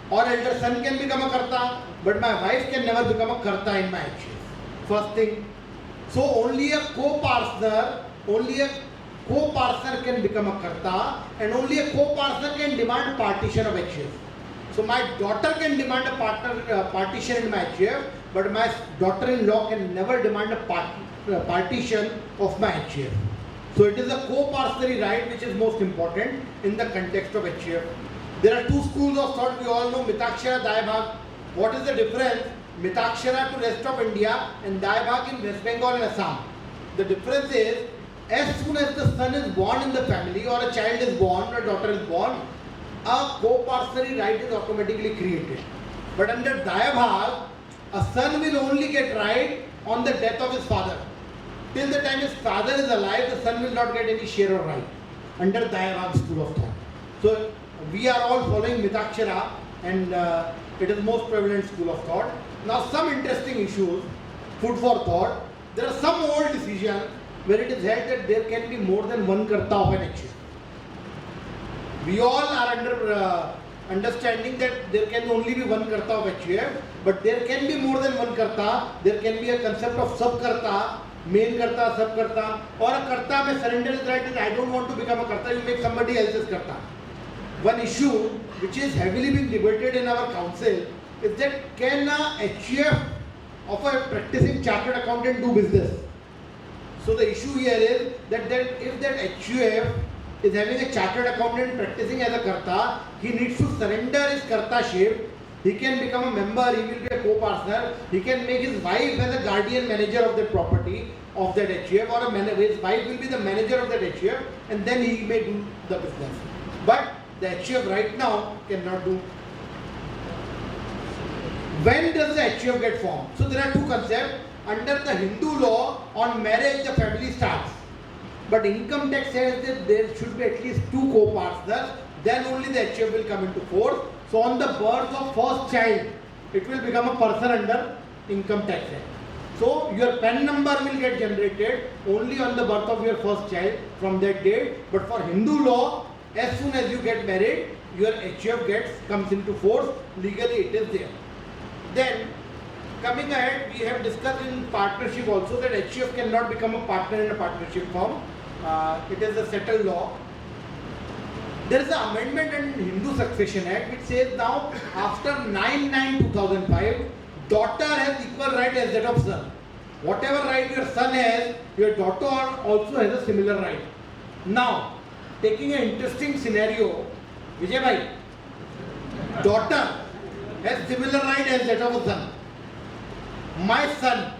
[SPEAKER 4] or elder son can become a karta, but my wife can never become a karta in my HUF. First thing. So only a co-partner can become a karta, and only a co-partner can demand partition of HUF. So my daughter can demand a partition in my HUF, but my daughter-in-law can never demand a partition of my HUF. So it is a co-partnery right which is most important in the context of HUF. There are two schools of thought, we all know, Mitakshara, Daibhag. What is the difference? Mitakshara to rest of India and Daibhag in West Bengal and Assam. The difference is, as soon as the son is born in the family, or a child is born, or a daughter is born, a co-partnery right is automatically created. But under Daibhag, a son will only get right on the death of his father. Till the time his father is alive, the son will not get any share or right under Daibhag school of thought. So we are all following Mitakshara, and it is most prevalent school of thought. Now some interesting issues, food for thought. There are some old decisions where it is held that there can be more than one karta of an HUF. We all are under understanding that there can only be one karta of HUF, but there can be more than one karta. There can be a concept of sub-karta, main karta, sub-karta, or a karta may surrender his right and I don't want to become a karta, you make somebody else's karta. One issue which is heavily being debated in our council is that can a HUF of a practicing chartered accountant do business? So the issue here is that if that HUF is having a chartered accountant practicing as a karta, he needs to surrender his kartaship. He can become a member, he will be a co-partner, he can make his wife as a guardian manager of the property of that HUF, or his wife will be the manager of that HUF, and then he may do the business. But the HUF right now cannot do. When does the HUF get formed? So there are two concepts. Under the Hindu law, on marriage the family starts. But income tax says that there should be at least two co-partners, then only the HUF will come into force. So on the birth of first child, it will become a person under income tax act. So your PAN number will get generated only on the birth of your first child from that date. But for Hindu law, as soon as you get married, your HUF comes into force. Legally it is there. Then coming ahead, we have discussed in partnership also that HUF cannot become a partner in a partnership form. It is a settled law. There is an amendment in Hindu Succession Act which says now after 9/9/2005, daughter has equal right as that of son. Whatever right your son has, your daughter also has a similar right. Now, taking an interesting scenario, Vijay bhai, daughter has similar right as that of a son. My son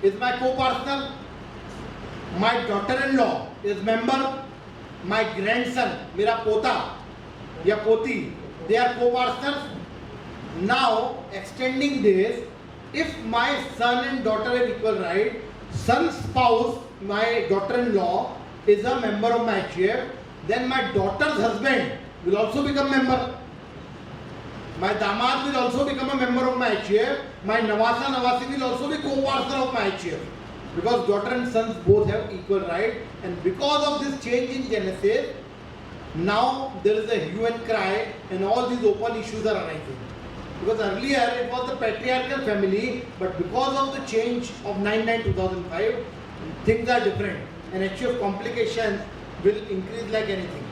[SPEAKER 4] is my co-partner. My daughter-in-law is member. My grandson, mera pota ya poti, they are co-partners. Now, extending this, if my son and daughter have equal right, son's spouse, my daughter-in-law, is a member of my HUF, then my daughter's husband will also become member. My damad will also become a member of my HUF. My nawasa nawasi will also be co-partner of my HUF. Because daughter and sons both have equal right, and because of this change in genesis, now there is a hue and cry and all these open issues are arising. Because earlier it was the patriarchal family, but because of the change of 9/9/2005, things are different and HUF complications will increase like anything.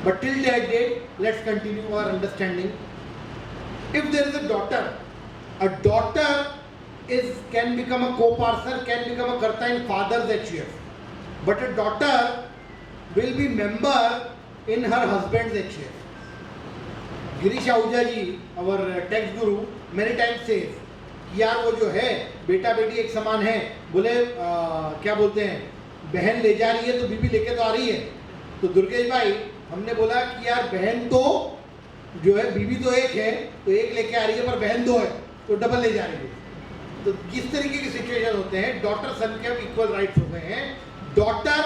[SPEAKER 4] But till that date, let's continue our understanding. If there is a daughter can become a co-partner, can become a karta in father's HUF. But a daughter will be member in her husband's HUF. Girish Ahuja ji, our tax guru, many times says कि यार वो जो है बेटा बेटी एक समान है, बोले क्या बोलते हैं, बहन ले जा रही है तो बीबी लेके तो आ रही है. तो दुर्गेश भाई हमने बोला कि यार बहन तो जो है बीबी तो एक है, तो एक लेके आ रही है, पर बहन दो है तो डबल ले जा रही है. तो किस तरीके के सिचुएशन होते हैं, डॉटर सन के इक्वल राइट्स हो गए हैं. डॉटर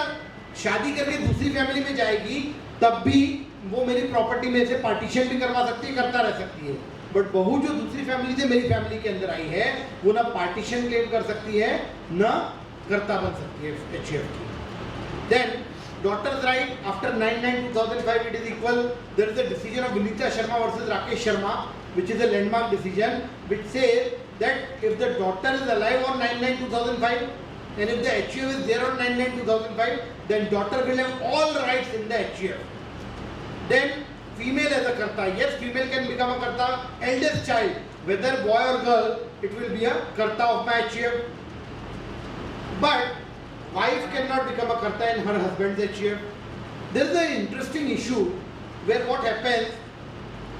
[SPEAKER 4] शादी करके दूसरी फैमिली में जाएगी तब भी वो मेरी प्रॉपर्टी में से पार्टीशन भी करवा सकती है, करता रह सकती है. बट बहू जो दूसरी फैमिली से मेरी फैमिली के अंदर आई है, वो ना पार्टीशन क्लेम कर सकती है ना कर्ता बन सकती है HUF की. Then daughter's right after 9/9/2005 it is equal. There is a decision of Vinita Sharma versus Rakesh Sharma, which is a landmark decision, which says that if the daughter is alive on 9/9/2005 and if the HUF is there on 9/9/2005, then daughter will have all rights in the HUF. Then female as a karta, yes, female can become a karta. Eldest child, whether boy or girl, it will be a karta of my HUF. But wife cannot become a karta in her husband's HUF. There is an interesting issue where what happens,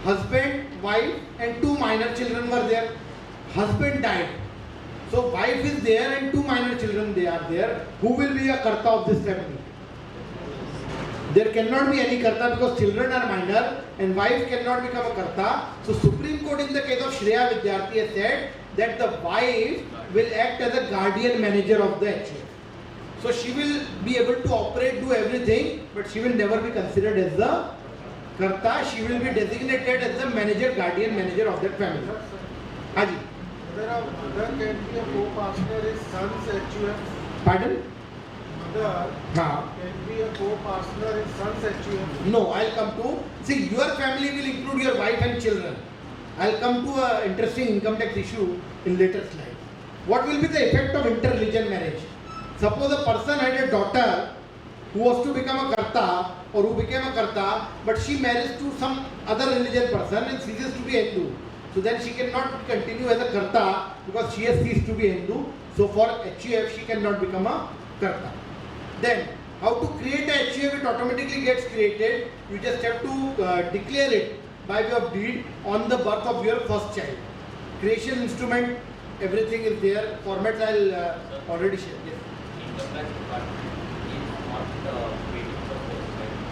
[SPEAKER 4] husband, wife and two minor children were there. Husband died. So wife is there and two minor children they are there. Who will be a karta of this family? There cannot be any karta because children are minor and wife cannot become a karta. So Supreme Court in the case of Shreya Vidyarthi has said that the wife will act as a guardian manager of the HUF. So she will be able to operate, do everything, but she will never be considered as the karta. She will be designated as the manager, guardian manager of that family. Haji.
[SPEAKER 6] Mother can be a co-partner in son's HUF.
[SPEAKER 4] Pardon?
[SPEAKER 6] Mother can be a co-partner in son's HUF.
[SPEAKER 4] No, I'll come to. See, your family will include your wife and children. I'll come to an interesting income tax issue in later slides. What will be the effect of inter-religion marriage? Suppose a person had a daughter who was to become a karta or who became a karta, but she marries to some other religion person and ceases to be Hindu. So then she cannot continue as a karta because she has ceased to be Hindu. So for HUF she cannot become a karta. Then how to create a HUF? It automatically gets created. You just have to declare it by way of deed on the birth of your first child. Creation instrument, everything is there. Formats I'll already share. Yes.
[SPEAKER 2] Income tax department is not waiting for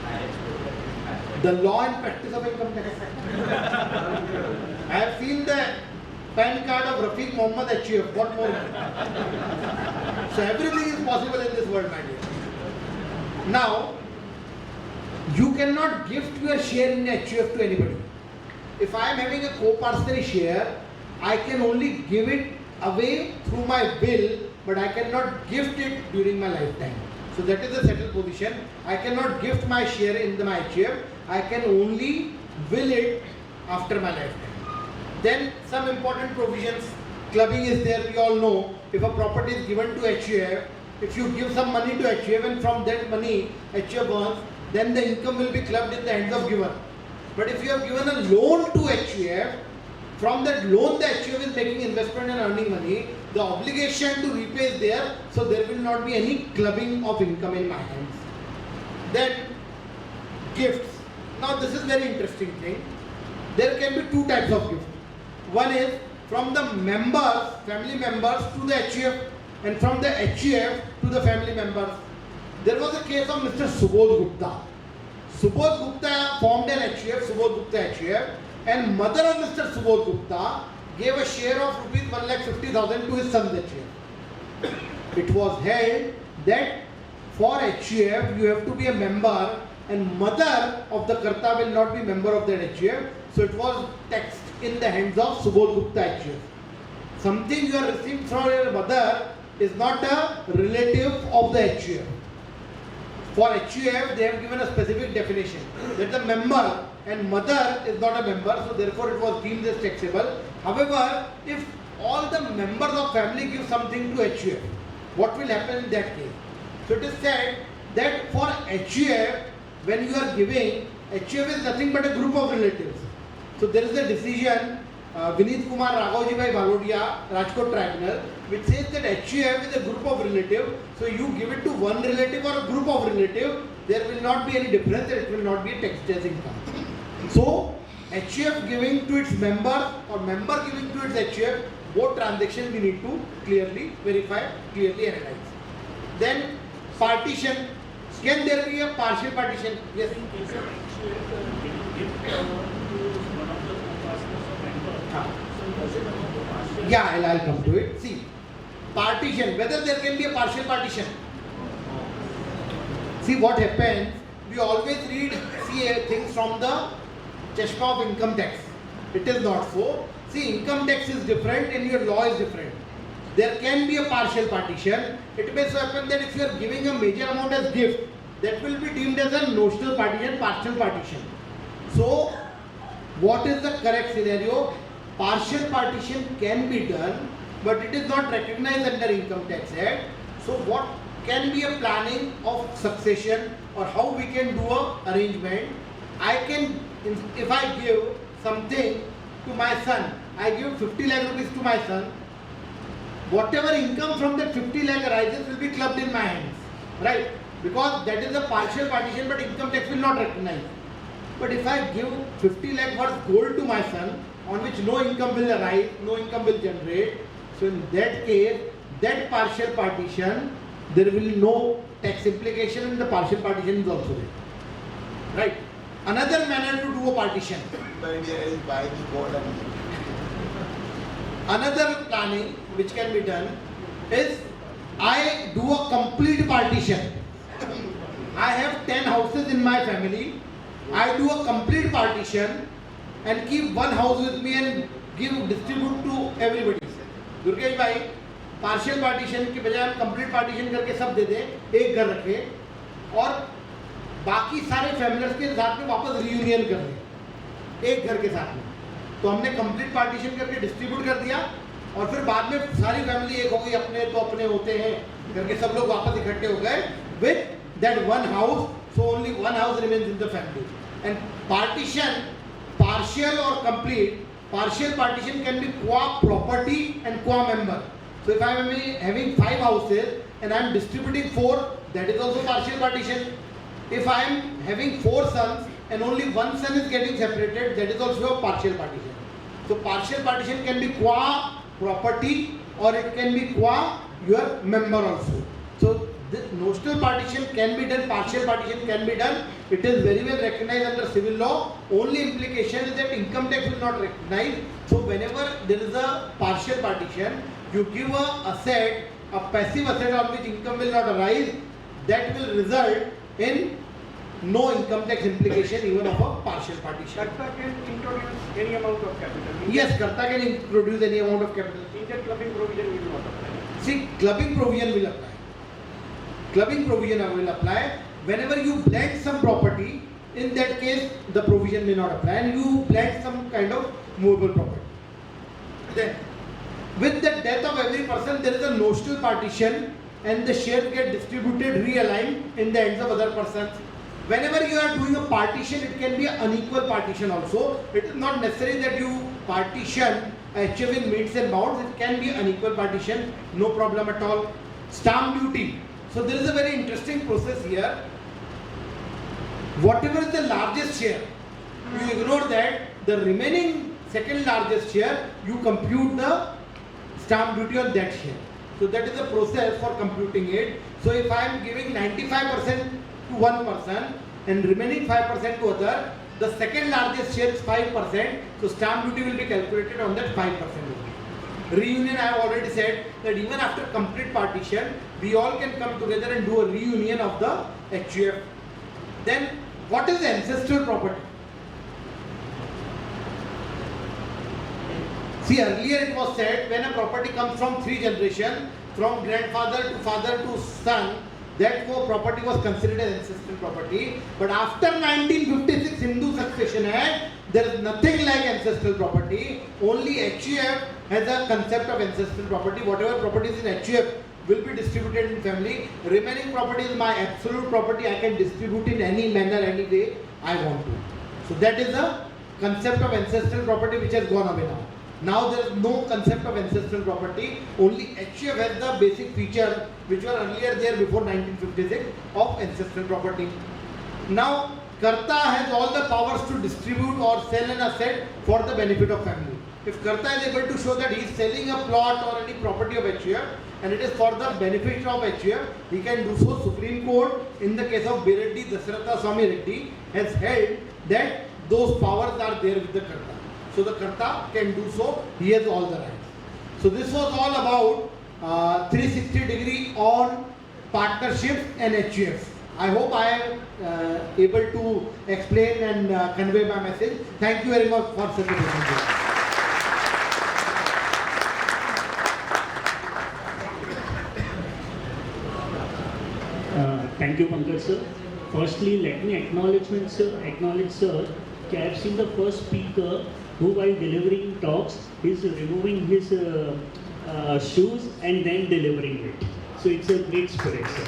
[SPEAKER 2] marriage program.
[SPEAKER 4] The law and practice of income tax. I have seen the PAN card of Rafiq Mohammed HUF. What more? So everything is possible in this world, my dear. Now, you cannot gift your share in HUF to anybody. If I am having a co-partner share, I can only give it away through my will, but I cannot gift it during my lifetime. So that is the settled position. I cannot gift my share in my HUF. I can only will it after my lifetime. Then some important provisions. Clubbing is there, we all know. If a property is given to HUF, if you give some money to HUF and from that money HUF earns, then the income will be clubbed in the hands of giver. But if you have given a loan to HUF, from that loan the HUF is making investment and earning money, the obligation to repay is there, so there will not be any clubbing of income in my hands. Then gifts. Now this is very interesting thing. There can be two types of gifts. One is from the members, family members to the HUF, and from the HUF to the family members. There was a case of Mr. Subodh Gupta. Subodh Gupta formed an HUF, Subodh Gupta HUF, and mother of Mr. Subodh Gupta gave a share of rupees 1,50,000 to his son's HUF. It was held that for HUF you have to be a member and mother of the Karta will not be member of that HUF. So it was taxed in the hands of Subodh Gupta HUF. Something you are receiving from your mother is not a relative of the HUF. For HUF, they have given a specific definition that the member and mother is not a member, so therefore it was deemed as taxable. However, if all the members of family give something to HUF, what will happen in that case? So it is said that for HUF, when you are giving, HUF is nothing but a group of relatives. So there is a decision, Vineet Kumar Raghavji Bhai Bhalodia, Rajkot Tribunal, which says that HUF is a group of relatives. So you give it to one relative or a group of relatives, there will not be any difference and it will not be taxed as income. So HUF giving to its members or member giving to its HUF, both transactions we need to clearly verify, clearly analyze. Then partition. Can there be a partial partition? Yes.
[SPEAKER 1] In case of HUF, give to one of the co-partners or member. So does it amount to partial?
[SPEAKER 4] Yeah, I'll come to it. See, partition, whether there can be a partial partition. See what happens, we always see things from the chashma of income tax. It is not so. See, income tax is different and your law is different. There can be a partial partition. It may so happen that if you are giving a major amount as gift, that will be deemed as a notional partition, partial partition. So, what is the correct scenario? Partial partition can be done, but it is not recognized under Income Tax Act. So, what can be a planning of succession or how we can do a arrangement? I can, if I give something to my son, I give 50 lakh rupees to my son. Whatever income from that 50 lakh arises will be clubbed in my hands, right? Because that is a partial partition, but income tax will not recognize. But if I give 50 lakh worth gold to my son, on which no income will arise, no income will generate, so in that case, that partial partition, there will be no tax implication and the partial partition is also there, right? Another manner to do a partition. Another planning which can be done is I do a complete partition. I have 10 houses in my family. I do a complete partition and keep one house with me and distribute to everybody. Durgesh भाई, partial partition के बजाय हम complete partition करके सब दे दें, एक घर रखें और बाकी सारे फैमिलीज के साथ में वापस रियूनियन कर दें, एक घर के साथ में. तो हमने कंप्लीट पार्टीशन करके डिस्ट्रीब्यूट कर दिया और फिर बाद में सारी फैमिली एक हो गई, अपने तो अपने होते हैं करके सब लोग वापस इकट्ठे हो गए with that one house. So only one house remains in the family. And partition, partial or complete, partial partition can be qua property and qua member. So if I am having 5 houses and I am distributing 4, that is also partial partition. If I am having 4 sons and only one son is getting separated, that is also a partial partition. So partial partition can be qua property or it can be qua your member also. So this notional partition can be done, partial partition can be done. It is very well recognized under civil law. Only implication is that income tax will not recognize. So whenever there is a partial partition, you give a asset, a passive asset on which income will not arise, that will result in no income tax implication even of a partial partition.
[SPEAKER 10] Karta can introduce any amount of capital.
[SPEAKER 4] Yes, Karta can introduce any amount of capital.
[SPEAKER 10] Interclubbing provision will not apply.
[SPEAKER 4] See, clubbing provision will apply. Clubbing provision will apply. Whenever you blend some property, in that case the provision may not apply and you blend some kind of movable property. Then, with the death of every person, there is a notional partition and the shares get distributed, realigned in the hands of other persons. Whenever you are doing a partition, it can be an unequal partition also. It is not necessary that you partition HUF in meets and bounds. It can be unequal partition, no problem at all. Stamp duty. So there is a very interesting process here. Whatever is the largest share, you ignore that. The remaining second largest share, you compute the stamp duty on that share. So that is the process for computing it. So if I am giving 95% to one person and remaining 5% to other, the second largest share is 5%. So stamp duty will be calculated on that 5% only. Reunion, I have already said that even after complete partition, we all can come together and do a reunion of the HUF. Then what is the ancestral property? See, earlier it was said when a property comes from 3 generations, from grandfather to father to son, that property was considered as ancestral property. But after 1956 Hindu Succession Act, there is nothing like ancestral property. Only HUF has a concept of ancestral property. Whatever properties in HUF will be distributed in family. Remaining property is my absolute property. I can distribute in any manner, any way I want to. So that is the concept of ancestral property which has gone away now. Now there is no concept of ancestral property. Only HUF has the basic feature which were earlier there before 1956 of ancestral property. Now Karta has all the powers to distribute or sell an asset for the benefit of family. If Karta is able to show that he is selling a plot or any property of HUF and it is for the benefit of HUF, he can do so. Supreme Court in the case of Bireddy Dasharatha Swamy Reddy has held that those powers are there with the Karta. So the Karta can do so, he has all the rights. So this was all about 360-degree on partnerships and HUF. I hope I am able to explain and convey my message. Thank you very much for such a presentation.
[SPEAKER 1] Thank you, Pankaj sir. Firstly, let me acknowledge, sir, that I have seen the first speaker who, while delivering talks, is removing his shoes and then delivering it. So it's a great spirit, sir.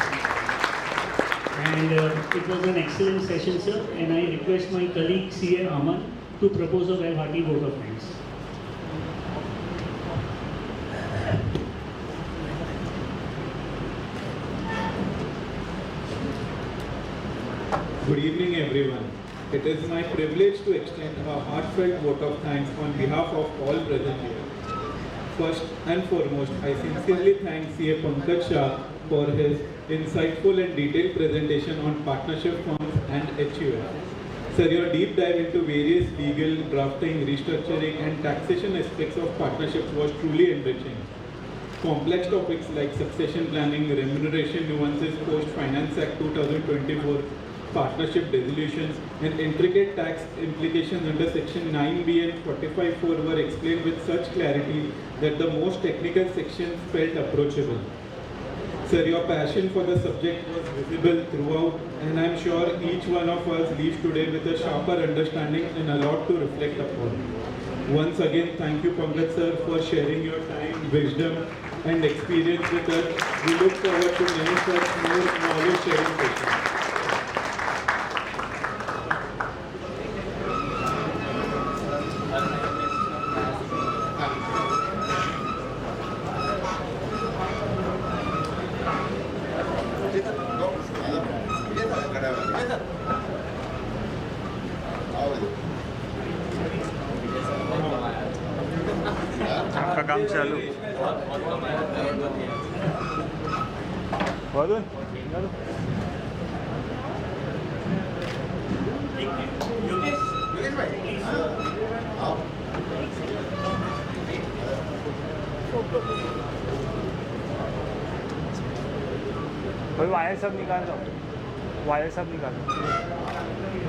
[SPEAKER 1] And it was an excellent session, sir. And I request my colleague C.A. Aman to propose a very hearty vote of thanks.
[SPEAKER 9] Good evening, everyone. It is my privilege to extend a heartfelt vote of thanks on behalf of all present here. First and foremost, I sincerely thank C.A. Pankaj Shah for his insightful and detailed presentation on partnership forms and HUF. Sir, your deep dive into various legal, drafting, restructuring and taxation aspects of partnerships was truly enriching. Complex topics like succession planning, remuneration nuances post Finance Act 2024, partnership dissolutions and intricate tax implications under section 9B and 45(4) were explained with such clarity that the most technical sections felt approachable. Sir, your passion for the subject was visible throughout and I am sure each one of us leaves today with a sharper understanding and a lot to reflect upon. Once again, thank you Pankaj sir for sharing your time, wisdom and experience with us. We look forward to many such more knowledge sharing sessions.
[SPEAKER 6] आपका काम चालू बोलो wire सब निकाल दो, wire सब निकाल दो।